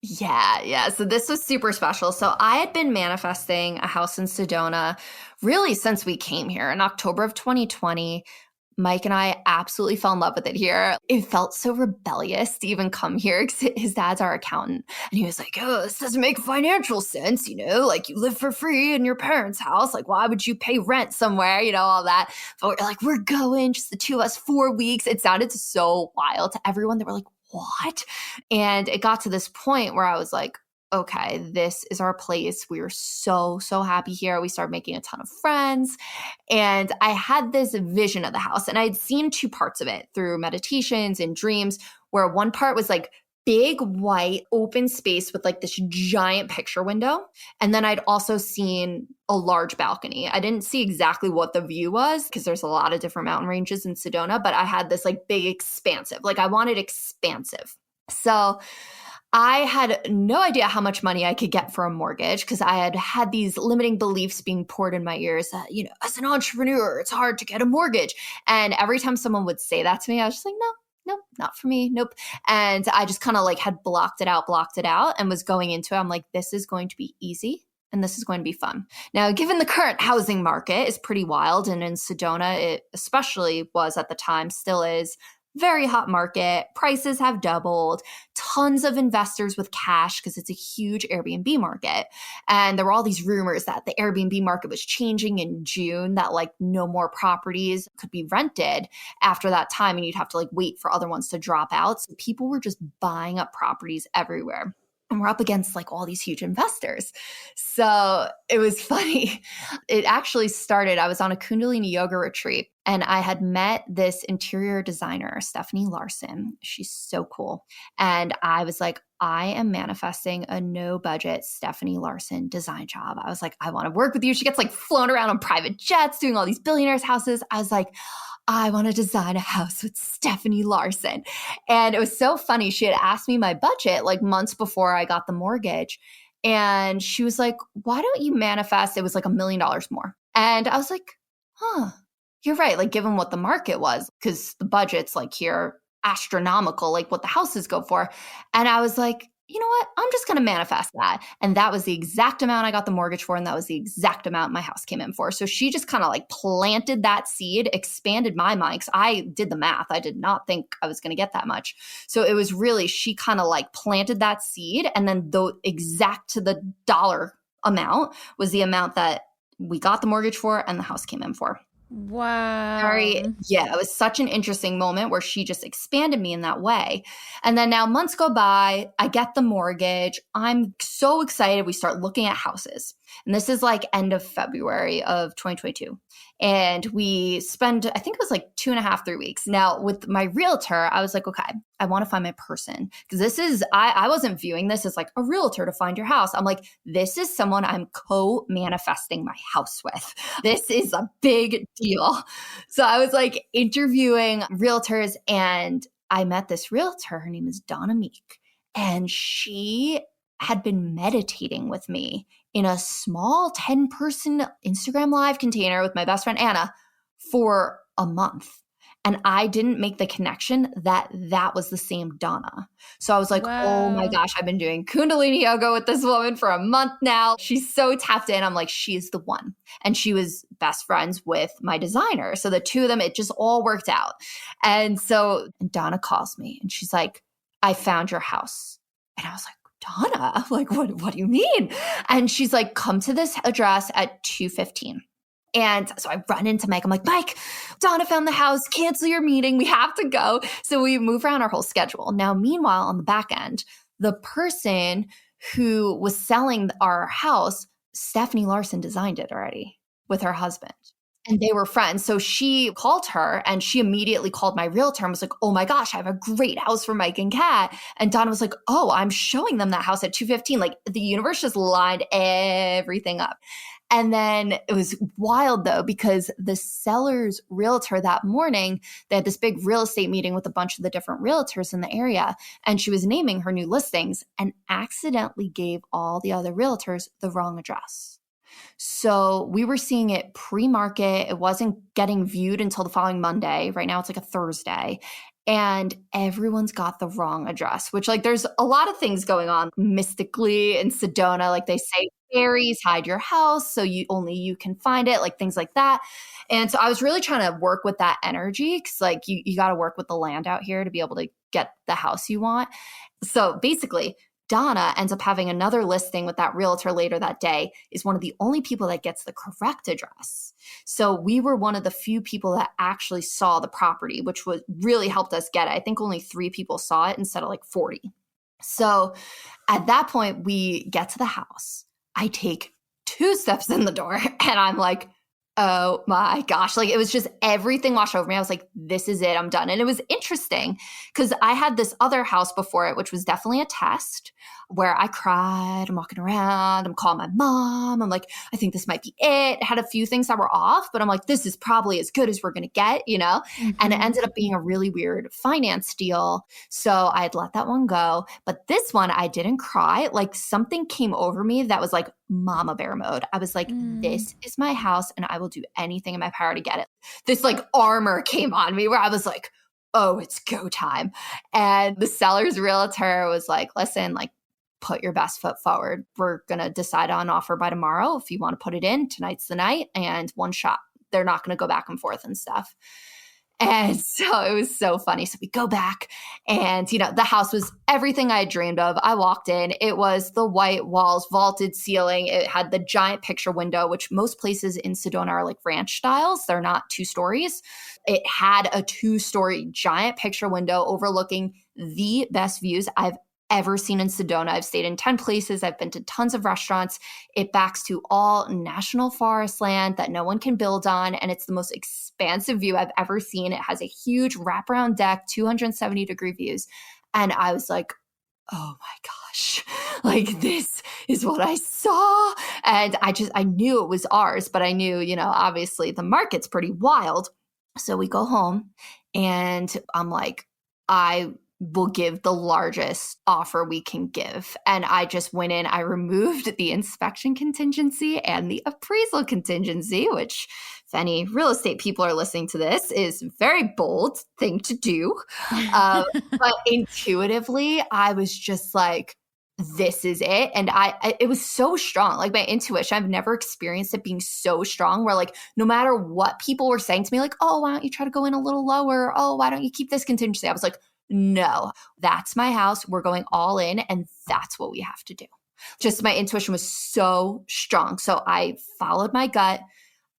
Speaker 1: Yeah. So this was super special. So I had been manifesting a house in Sedona really since we came here in October of 2020. Mike and I absolutely fell in love with it here. It felt so rebellious to even come here because his dad's our accountant. And he was like, oh, this doesn't make financial sense. Like you live for free in your parents' house. Like, why would you pay rent somewhere? All that. But we're going, just the two of us, 4 weeks. It sounded so wild to everyone. They were like, what? And it got to this point where I was like, okay, this is our place. We were so happy here. We started making a ton of friends. And I had this vision of the house, and I'd seen two parts of it through meditations and dreams, where one part was like big white open space with like this giant picture window. And then I'd also seen a large balcony. I didn't see exactly what the view was because there's a lot of different mountain ranges in Sedona, but I had this like big expansive, like I wanted expansive. So I had no idea how much money I could get for a mortgage because I had had these limiting beliefs being poured in my ears that, as an entrepreneur, it's hard to get a mortgage. And every time someone would say that to me, I was just like, no, nope, not for me. Nope. And I just kind of like had blocked it out and was going into it. I'm like, this is going to be easy. And this is going to be fun. Now, given the current housing market is pretty wild, and in Sedona, it especially was at the time, still is, very hot market. Prices have doubled, tons of investors with cash because it's a huge Airbnb market. And there were all these rumors that the Airbnb market was changing in June, that like no more properties could be rented after that time. And you'd have to like wait for other ones to drop out. So people were just buying up properties everywhere. And we're up against like all these huge investors. So it was funny. It actually started, I was on a Kundalini yoga retreat and I had met this interior designer, Stephanie Larson. She's so cool. And I was like, I am manifesting a no budget Stephanie Larson design job. I was like, I want to work with you. She gets like flown around on private jets, doing all these billionaires' houses. I was like, I want to design a house with Stephanie Larson. And it was so funny. She had asked me my budget like months before I got the mortgage. And she was like, why don't you manifest? It was like $1 million more. And I was like, you're right. Like given what the market was, because the budgets like here are astronomical, like what the houses go for. And I was like, you know what? I'm just going to manifest that. And that was the exact amount I got the mortgage for. And that was the exact amount my house came in for. So she just kind of like planted that seed, expanded my mind. Cause I did the math. I did not think I was going to get that much. So it was really, she kind of like planted that seed. And then the exact to the dollar amount was the amount that we got the mortgage for and the house came in for.
Speaker 3: Wow.
Speaker 1: It was such an interesting moment where she just expanded me in that way. And then now months go by, I get the mortgage. I'm so excited. We start looking at houses. And this is like end of February of 2022. And we spend, I think it was like 2.5, 3 weeks. Now with my realtor, I was like, okay, I want to find my person. Because this is, I wasn't viewing this as like a realtor to find your house. I'm like, this is someone I'm co-manifesting my house with. This is a big deal. So I was like interviewing realtors and I met this realtor. Her name is Donna Meek. And she had been meditating with me in a small 10-person Instagram live container with my best friend Anna for a month. And I didn't make the connection that that was the same Donna. So I was like, Oh my gosh, I've been doing Kundalini yoga with this woman for a month now. She's so tapped in. I'm like, she's the one. And she was best friends with my designer. So the two of them, it just all worked out. And so Donna calls me and she's like, I found your house. And I was like, Donna, like, what do you mean? And she's like, come to this address at 2:15. And so I run into Mike. I'm like, Mike, Donna found the house. Cancel your meeting. We have to go. So we move around our whole schedule. Now, meanwhile, on the back end, the person who was selling our house, Stephanie Larson designed it already with her husband. And they were friends. So she called her and she immediately called my realtor and was like, oh my gosh, I have a great house for Mike and Kat. And Donna was like, oh, I'm showing them that house at 2:15. Like the universe just lined everything up. And then it was wild though, because the seller's realtor that morning, they had this big real estate meeting with a bunch of the different realtors in the area. And she was naming her new listings and accidentally gave all the other realtors the wrong address. So we were seeing it pre-market. It wasn't getting viewed until the following Monday. Right now it's like a Thursday. And everyone's got the wrong address, which like there's a lot of things going on mystically in Sedona. Like they say fairies hide your house so only you can find it, like things like that. And so I was really trying to work with that energy because like you got to work with the land out here to be able to get the house you want. So basically, Donna ends up having another listing with that realtor later that day, is one of the only people that gets the correct address. So we were one of the few people that actually saw the property, which was really helped us get it. I think only 3 people saw it instead of like 40. So at that point, we get to the house. I take 2 steps in the door and I'm like, Oh my gosh. Like it was just everything washed over me. I was like, this is it. I'm done. And it was interesting because I had this other house before it, which was definitely a test where I cried. I'm walking around. I'm calling my mom. I'm like, I think this might be it. Had a few things that were off, but I'm like, this is probably as good as we're going to get, you know? And it ended up being a really weird finance deal. So I had let that one go. But this one, I didn't cry. Like something came over me that was like mama bear mode. I was like, this is my house and I will do anything in my power to get it. This like armor came on me where I was like, oh, it's go time. And the seller's realtor was like, listen, like put your best foot forward. We're going to decide on offer by tomorrow. If you want to put it in, tonight's the night and one shot. They're not going to go back and forth and stuff. And so it was so funny. So we go back and, you know, the house was everything I had dreamed of. I walked in, it was the white walls, vaulted ceiling. It had the giant picture window, which most places in Sedona are like ranch styles. They're not 2 stories. It had a 2-story giant picture window overlooking the best views I've ever seen in Sedona. I've stayed in 10 places. I've been to tons of restaurants. It backs to all national forest land that no one can build on. And it's the most expansive view I've ever seen. It has a huge wraparound deck, 270-degree views. And I was like, oh my gosh, like this is what I saw. And I knew it was ours, but I knew, you know, obviously the market's pretty wild. So we go home and I'm like, I will give the largest offer we can give. And I just went in, I removed the inspection contingency and the appraisal contingency, which if any real estate people are listening to this is a very bold thing to do. But intuitively, I was just like, this is it. And it was so strong. Like my intuition, I've never experienced it being so strong where like, no matter what people were saying to me, like, oh, why don't you try to go in a little lower? Oh, why don't you keep this contingency? I was like, no, that's my house. We're going all in and that's what we have to do. Just my intuition was so strong. So I followed my gut.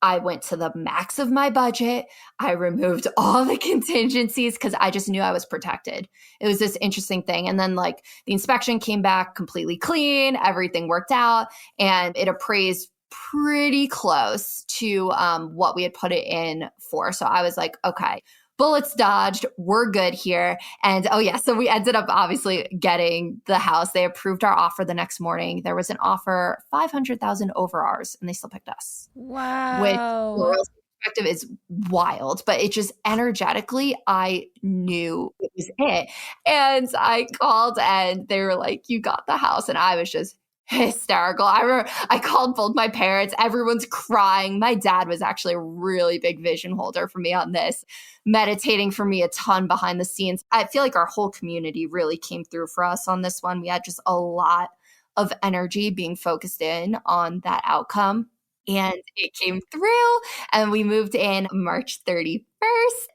Speaker 1: I went to the max of my budget. I removed all the contingencies because I just knew I was protected. It was this interesting thing. And then like the inspection came back completely clean. Everything worked out and it appraised pretty close to what we had put it in for. So I was like, okay, bullets dodged. We're good here. And oh yeah, so we ended up obviously getting the house. They approved our offer the next morning. There was an offer 500,000 over ours and they still picked us.
Speaker 3: Wow.
Speaker 1: Which from a real estate perspective is wild, but it just energetically, I knew it was it. And I called and they were like, you got the house. And I was just hysterical. I remember I called both my parents. Everyone's crying. My dad was actually a really big vision holder for me on this, meditating for me a ton behind the scenes. I feel like our whole community really came through for us on this one. We had just a lot of energy being focused in on that outcome. And it came through and we moved in March 31st.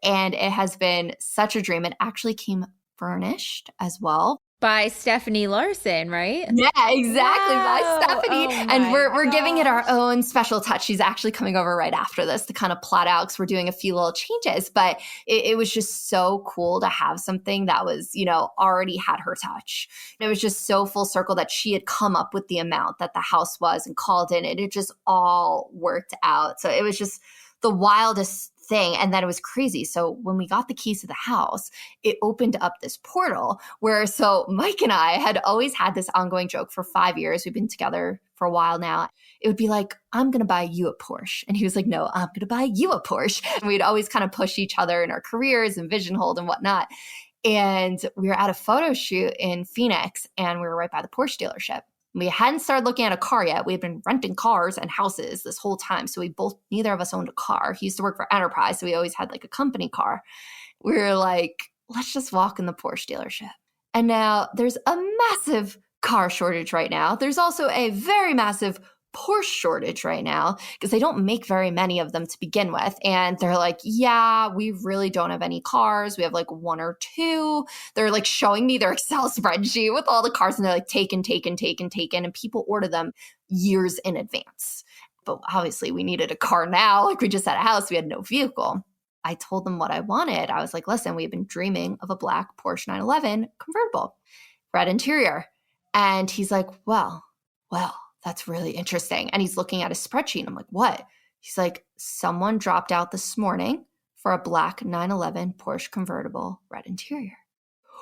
Speaker 1: And it has been such a dream. It actually came furnished as well.
Speaker 3: By Stephanie Larson, right?
Speaker 1: Yeah, exactly.
Speaker 3: Wow.
Speaker 1: By Stephanie.
Speaker 3: Oh
Speaker 1: and we're
Speaker 3: gosh.
Speaker 1: giving it our own special touch. She's actually coming over right after this to kind of plot out because we're doing a few little changes. But it was just so cool to have something that was, you know, already had her touch. And it was just so full circle that she had come up with the amount that the house was and called in. And it just all worked out. So it was just the wildest thing. And then it was crazy. So when we got the keys to the house, it opened up this portal where, so Mike and I had always had this ongoing joke for 5 years. We've been together for a while now. It would be like, I'm going to buy you a Porsche. And he was like, no, I'm going to buy you a Porsche. And we'd always kind of push each other in our careers and vision hold and whatnot. And we were at a photo shoot in Phoenix and we were right by the Porsche dealership. We hadn't started looking at a car yet. We had been renting cars and houses this whole time. So neither of us owned a car. He used to work for Enterprise. So we always had like a company car. We were like, let's just walk in the Porsche dealership. And now there's a massive car shortage right now. There's also a very massive Porsche shortage right now because they don't make very many of them to begin with. And they're like, yeah, we really don't have any cars. We have like 1 or 2. They're like showing me their Excel spreadsheet with all the cars and they're like taken. And people order them years in advance. But obviously we needed a car now. Like we just had a house. We had no vehicle. I told them what I wanted. I was like, listen, we've been dreaming of a black Porsche 911 convertible, red interior. And he's like, well, that's really interesting. And he's looking at a spreadsheet. And I'm like, what? He's like, someone dropped out this morning for a black 911 Porsche convertible, red interior.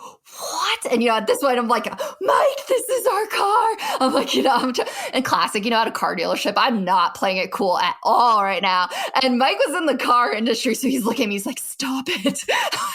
Speaker 1: What? And, at this point, I'm like, Mike, this is our car. I'm like, and classic, at a car dealership, I'm not playing it cool at all right now. And Mike was in the car industry, so he's looking at me, he's like, stop it.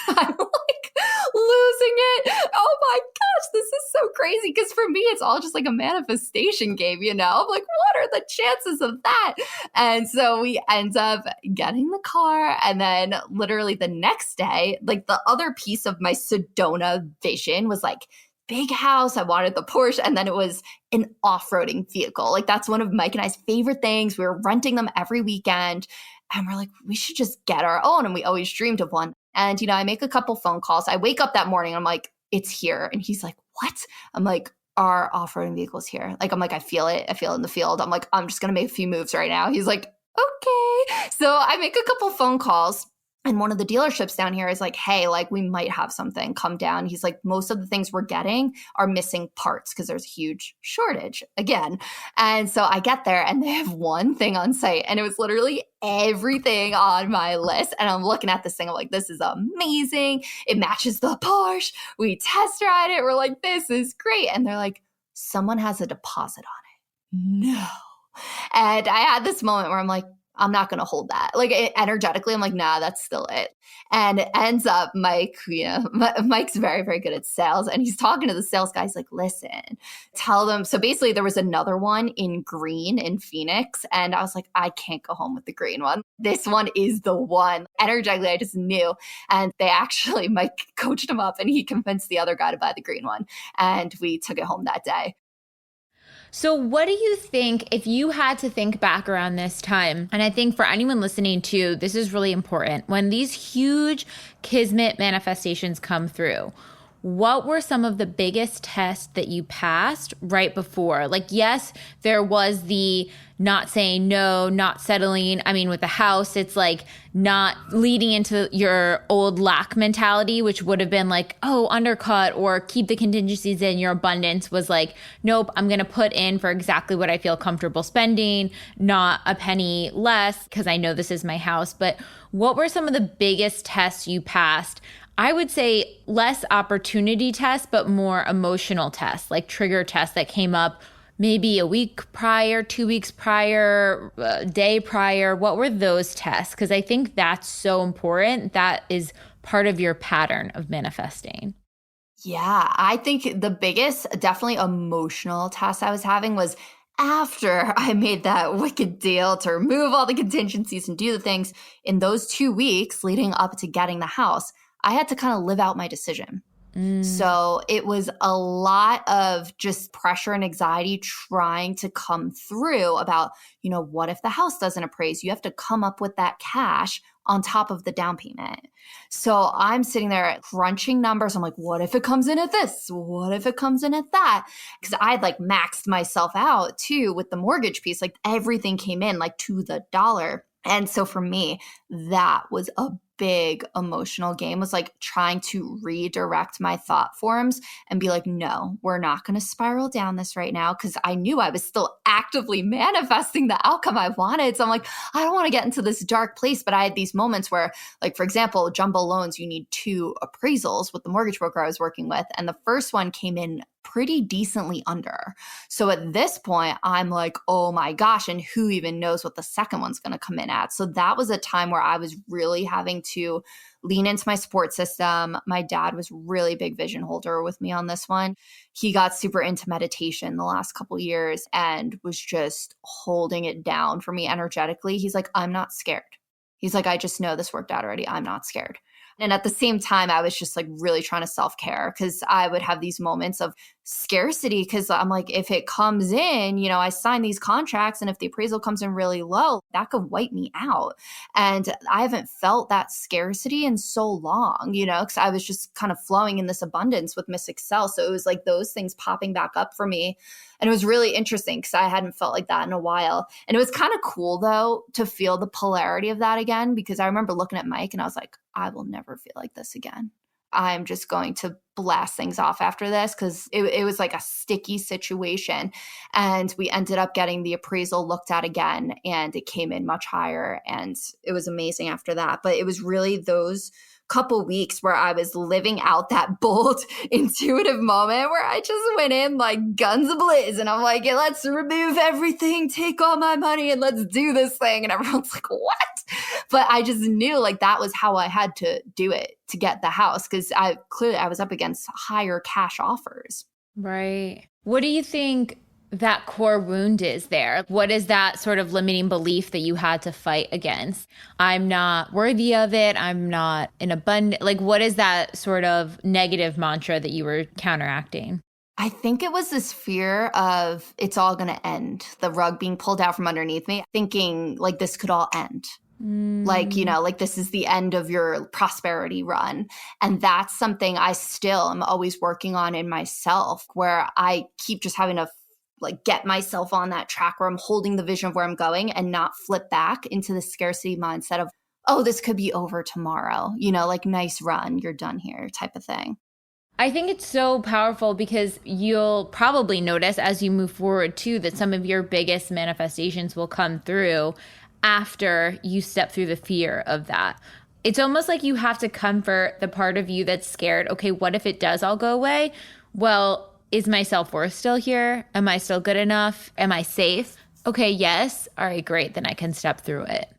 Speaker 1: I'm like losing it. Oh my gosh, this is so crazy. Because for me, it's all just like a manifestation game, I'm like, what are the chances of that? And so we end up getting the car. And then literally the next day, like the other piece of my Sedona vision was like big house. I wanted the Porsche. And then it was an off-roading vehicle. Like that's one of Mike and I's favorite things. We were renting them every weekend. And we're like, we should just get our own. And we always dreamed of one. And, I make a couple phone calls. I wake up that morning. I'm like, it's here. And he's like, what? I'm like, our off-roading vehicle's here. Like, I'm like, I feel it. I feel it in the field. I'm like, I'm just going to make a few moves right now. He's like, okay. So I make a couple phone calls. And one of the dealerships down here is like, hey, like we might have something come down. He's like, most of the things we're getting are missing parts because there's a huge shortage again. And so I get there and they have one thing on site and it was literally everything on my list. And I'm looking at this thing. I'm like, this is amazing. It matches the Porsche. We test ride it. We're like, this is great. And they're like, someone has a deposit on it. No. And I had this moment where I'm like, I'm not going to hold that. Like energetically, I'm like, nah, that's still it. And it ends up Mike, Mike's very, very good at sales. And he's talking to the sales guy. He's like, listen, tell them. So basically there was another one in green in Phoenix. And I was like, I can't go home with the green one. This one is the one. Energetically, I just knew. And Mike coached him up and he convinced the other guy to buy the green one. And we took it home that day.
Speaker 3: So what do you think, if you had to think back around this time, and I think for anyone listening too, this is really important, when these huge Kismet manifestations come through, what were some of the biggest tests that you passed right before? Like, yes, there was the not saying no, not settling. I mean, with the house, it's like not leading into your old lack mentality, which would have been like, oh, undercut or keep the contingencies in. Your abundance was like, nope, I'm going to put in for exactly what I feel comfortable spending, not a penny less because I know this is my house. But what were some of the biggest tests you passed? I would say less opportunity tests, but more emotional tests, like trigger tests that came up maybe a week prior, 2 weeks prior, a day prior. What were those tests? Because I think that's so important. That is part of your pattern of manifesting.
Speaker 1: Yeah, I think the biggest, definitely emotional test I was having was after I made that wicked deal to remove all the contingencies and do the things in those 2 weeks leading up to getting the house. I had to kind of live out my decision. So it was a lot of just pressure and anxiety trying to come through about, what if the house doesn't appraise? You have to come up with that cash on top of the down payment. So I'm sitting there crunching numbers. I'm like, what if it comes in at this? What if it comes in at that? Because I'd like maxed myself out too with the mortgage piece. Like everything came in like to the dollar. And so for me, that was a big emotional game, was like trying to redirect my thought forms and be like, no, we're not going to spiral down this right now. Cause I knew I was still actively manifesting the outcome I wanted. So I'm like, I don't want to get into this dark place. But I had these moments where, like, for example, jumbo loans, you need 2 appraisals with the mortgage broker I was working with. And the first one came in pretty decently under. So at this point, I'm like, oh my gosh, and who even knows what the second one's going to come in at? So that was a time where I was really having to lean into my support system. My dad was really big vision holder with me on this one. He got super into meditation the last couple years and was just holding it down for me energetically. He's like, I'm not scared. He's like, I just know this worked out already. I'm not scared. And at the same time, I was just like really trying to self-care because I would have these moments of scarcity because I'm like, if it comes in, I sign these contracts and if the appraisal comes in really low, that could wipe me out. And I haven't felt that scarcity in so long, because I was just kind of flowing in this abundance with Miss Excel. So it was like those things popping back up for me. And it was really interesting because I hadn't felt like that in a while. And it was kind of cool, though, to feel the polarity of that again, because I remember looking at Mike and I was like, I will never feel like this again. I'm just going to blast things off after this, because it was like a sticky situation. And we ended up getting the appraisal looked at again, and it came in much higher, and it was amazing after that. But it was really those couple weeks where I was living out that bold, intuitive moment where I just went in like guns ablaze, and I'm like, yeah, let's remove everything, take all my money, and let's do this thing. And everyone's like, what? But I just knew like that was how I had to do it to get the house, because I was up against higher cash offers.
Speaker 3: Right. What do you think that core wound is there? What is that sort of limiting belief that you had to fight against? I'm not worthy of it. I'm not in abundance. Like, what is that sort of negative mantra that you were counteracting?
Speaker 1: I think it was this fear of it's all going to end, the rug being pulled out from underneath me, thinking like this could all end. Like, like this is the end of your prosperity run. And that's something I still am always working on in myself, where I keep just having to like get myself on that track where I'm holding the vision of where I'm going and not flip back into the scarcity mindset of, oh, this could be over tomorrow, like nice run, you're done here type of thing.
Speaker 3: I think it's so powerful because you'll probably notice as you move forward too that some of your biggest manifestations will come through after you step through the fear of that. It's almost like you have to comfort the part of you that's scared. Okay, what if it does all go away? Well, is my self-worth still here? Am I still good enough? Am I safe? Okay, yes. All right, great. Then I can step through it.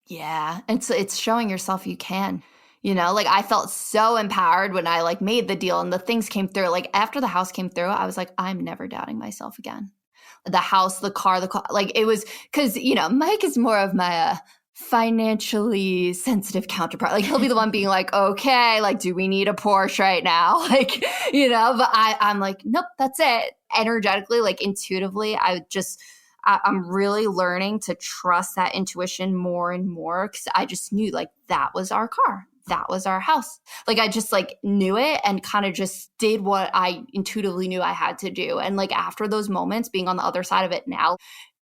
Speaker 1: Yeah. And so it's showing yourself you can. Like I felt so empowered when I like made the deal and the things came through. Like after the house came through, I was like, I'm never doubting myself again. The house, the car, like it was because, Mike is more of my financially sensitive counterpart. Like he'll be the one being like, okay, like, do we need a Porsche right now? Like, but I'm like, nope, that's it. Energetically, like intuitively, I'm really learning to trust that intuition more and more, because I just knew like that was our car. That was our house. Like I just like knew it and kind of just did what I intuitively knew I had to do. And like after those moments, being on the other side of it now,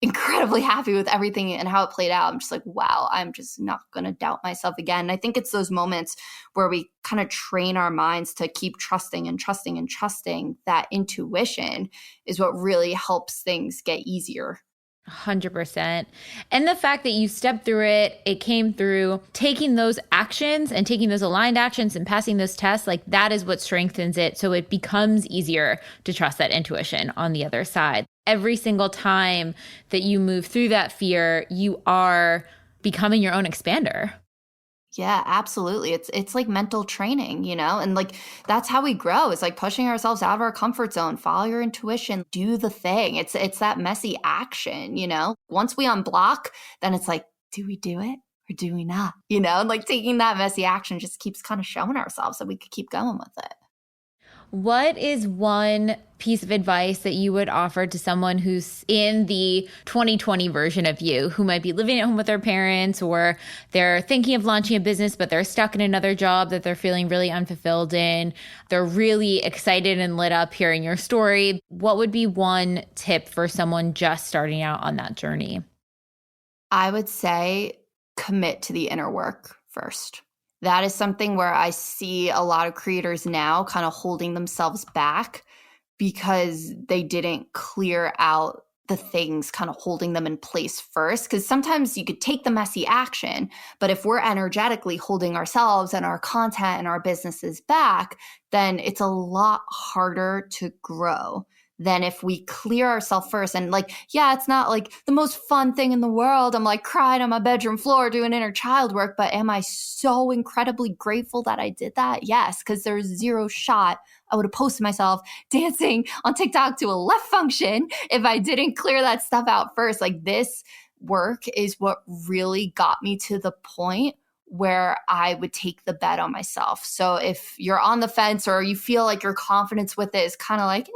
Speaker 1: incredibly happy with everything and how it played out. I'm just like, wow, I'm just not going to doubt myself again. And I think it's those moments where we kind of train our minds to keep trusting and trusting and trusting that intuition is what really helps things get easier.
Speaker 3: 100%. And the fact that you stepped through it, it came through taking those actions and taking those aligned actions and passing those tests, like that is what strengthens it. So it becomes easier to trust that intuition on the other side. Every single time that you move through that fear, you are becoming your own expander.
Speaker 1: Yeah, absolutely. It's like mental training, and like that's how we grow. It's like pushing ourselves out of our comfort zone, follow your intuition, do the thing. It's that messy action, Once we unblock, then it's like, do we do it or do we not? And like taking that messy action just keeps kind of showing ourselves that we could keep going with it.
Speaker 3: What is one piece of advice that you would offer to someone who's in the 2020 version of you, who might be living at home with their parents, or they're thinking of launching a business, but they're stuck in another job that they're feeling really unfulfilled in? They're really excited and lit up hearing your story. What would be one tip for someone just starting out on that journey?
Speaker 1: I would say commit to the inner work first. That is something where I see a lot of creators now kind of holding themselves back because they didn't clear out the things kind of holding them in place first. Because sometimes you could take the messy action, but if we're energetically holding ourselves and our content and our businesses back, then it's a lot harder to grow than if we clear ourselves first. And like, yeah, it's not like the most fun thing in the world. I'm like crying on my bedroom floor doing inner child work, but am I so incredibly grateful that I did that? Yes, because there's zero shot I would have posted myself dancing on TikTok to a left function if I didn't clear that stuff out first. Like this work is what really got me to the point where I would take the bet on myself. So if you're on the fence or you feel like your confidence with it is kind of like,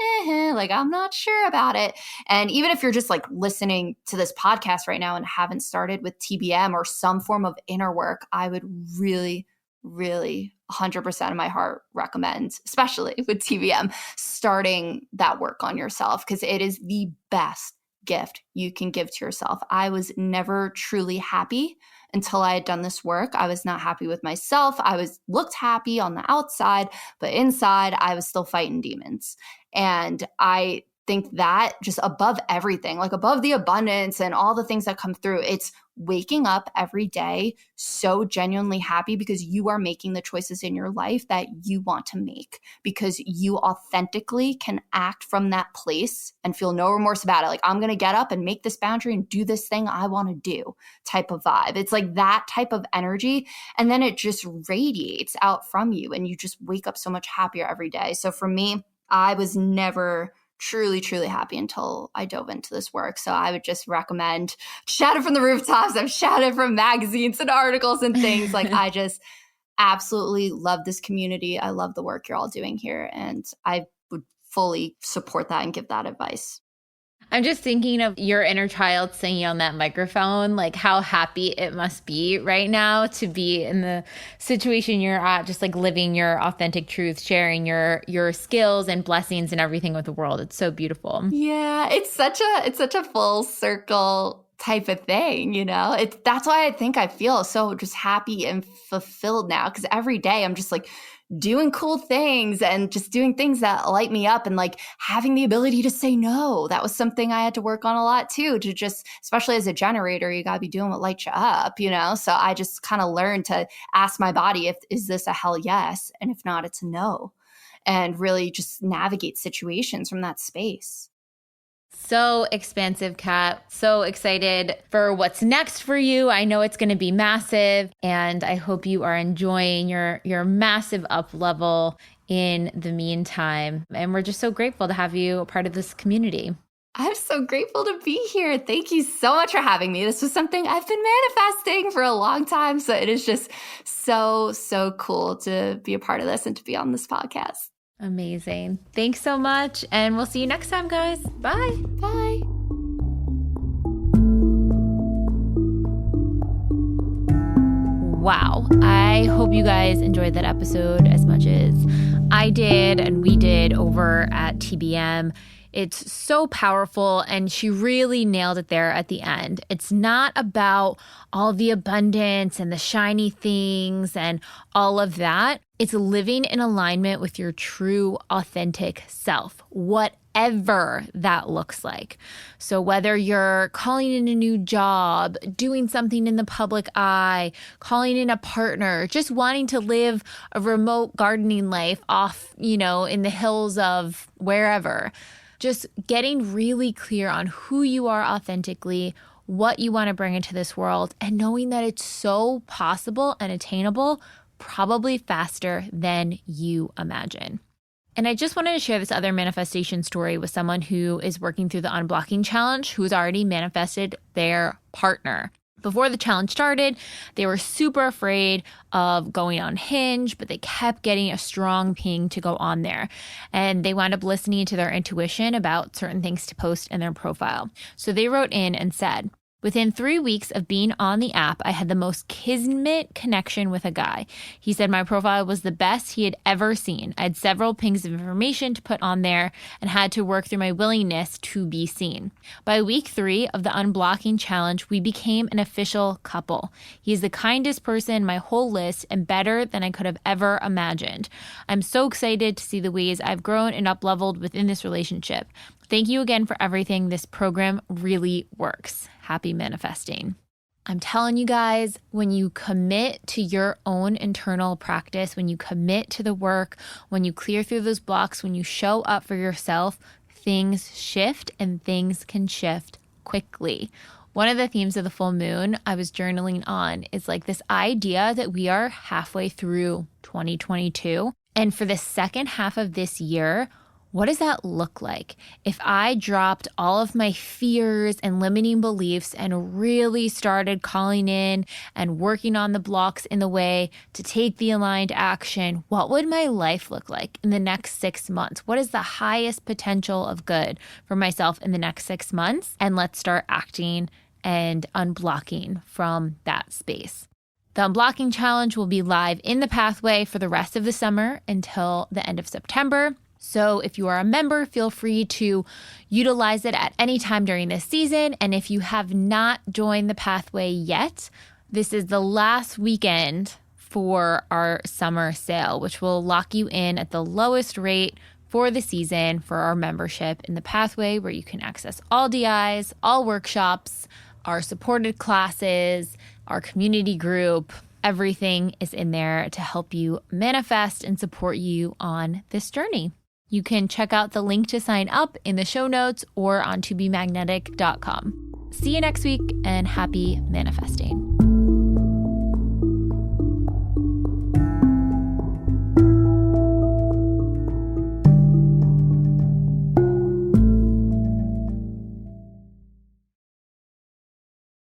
Speaker 1: like I'm not sure about it. And even if you're just like listening to this podcast right now and haven't started with TBM or some form of inner work, I would really, really 100% of my heart recommend, especially with TBM, starting that work on yourself, because it is the best gift you can give to yourself. I was never truly happy until I had done this work. I was not happy with myself. I looked happy on the outside, but inside I was still fighting demons. And I think that just above everything, like above the abundance and all the things that come through, it's waking up every day so genuinely happy because you are making the choices in your life that you want to make, because you authentically can act from that place and feel no remorse about it. Like, I'm going to get up and make this boundary and do this thing I want to do type of vibe. It's like that type of energy. And then it just radiates out from you and you just wake up so much happier every day. So for me, I was never truly, truly happy until I dove into this work. So I would just recommend, shout it from the rooftops. I've shouted from magazines and articles and things. Like, I just absolutely love this community. I love the work you're all doing here. And I would fully support that and give that advice.
Speaker 3: I'm just thinking of your inner child singing on that microphone, like how happy it must be right now to be in the situation you're at, just like living your authentic truth, sharing your skills and blessings and everything with the world. It's so beautiful.
Speaker 1: Yeah, it's such a full circle type of thing, you know? That's why I think I feel so just happy and fulfilled now, because every day I'm just like doing cool things and just doing things that light me up, and like having the ability to say no. That was something I had to work on a lot too, to just, especially as a generator, you got to be doing what lights you up, you know? So I just kind of learned to ask my body, is this a hell yes? And if not, it's a no. And really just navigate situations from that space.
Speaker 3: So expansive, Kat. So excited for what's next for you. I know it's going to be massive, and I hope you are enjoying your massive up level in the meantime. And we're just so grateful to have you a part of this community.
Speaker 1: I'm so grateful to be here. Thank you so much for having me. This was something I've been manifesting for a long time. So it is just so, so cool to be a part of this and to be on this podcast.
Speaker 3: Amazing. Thanks so much. And we'll see you next time, guys. Bye.
Speaker 1: Bye.
Speaker 3: Wow. I hope you guys enjoyed that episode as much as I did and we did over at TBM. It's so powerful, and she really nailed it there at the end. It's not about all the abundance and the shiny things and all of that. It's living in alignment with your true, authentic self, whatever that looks like. So whether you're calling in a new job, doing something in the public eye, calling in a partner, just wanting to live a remote gardening life off, in the hills of wherever, just getting really clear on who you are authentically, what you want to bring into this world, and knowing that it's so possible and attainable, probably faster than you imagine. And I just wanted to share this other manifestation story with someone who is working through the Unblocking Challenge, who's already manifested their partner. Before the challenge started, they were super afraid of going on Hinge, but they kept getting a strong ping to go on there. And they wound up listening to their intuition about certain things to post in their profile. So they wrote in and said, "Within 3 weeks of being on the app, I had the most kismet connection with a guy. He said my profile was the best he had ever seen. I had several pings of information to put on there and had to work through my willingness to be seen. By week 3 of the Unblocking Challenge, we became an official couple. He is the kindest person in my whole list and better than I could have ever imagined. I'm so excited to see the ways I've grown and up-leveled within this relationship. Thank you again for everything. This program really works. Happy manifesting." I'm telling you guys, when you commit to your own internal practice, when you commit to the work, when you clear through those blocks, when you show up for yourself, things shift, and things can shift quickly. One of the themes of the full moon I was journaling on is like this idea that we are halfway through 2022. And for the second half of this year, what does that look like? If I dropped all of my fears and limiting beliefs and really started calling in and working on the blocks in the way to take the aligned action, what would my life look like in the next 6 months? What is the highest potential of good for myself in the next 6 months? And let's start acting and unblocking from that space. The Unblocking Challenge will be live in the pathway for the rest of the summer until the end of September. So if you are a member, feel free to utilize it at any time during this season. And if you have not joined the pathway yet, this is the last weekend for our summer sale, which will lock you in at the lowest rate for the season for our membership in the pathway, where you can access all DIs, all workshops, our supported classes, our community group. Everything is in there to help you manifest and support you on this journey. You can check out the link to sign up in the show notes or on tobemagnetic.com. See you next week and happy manifesting.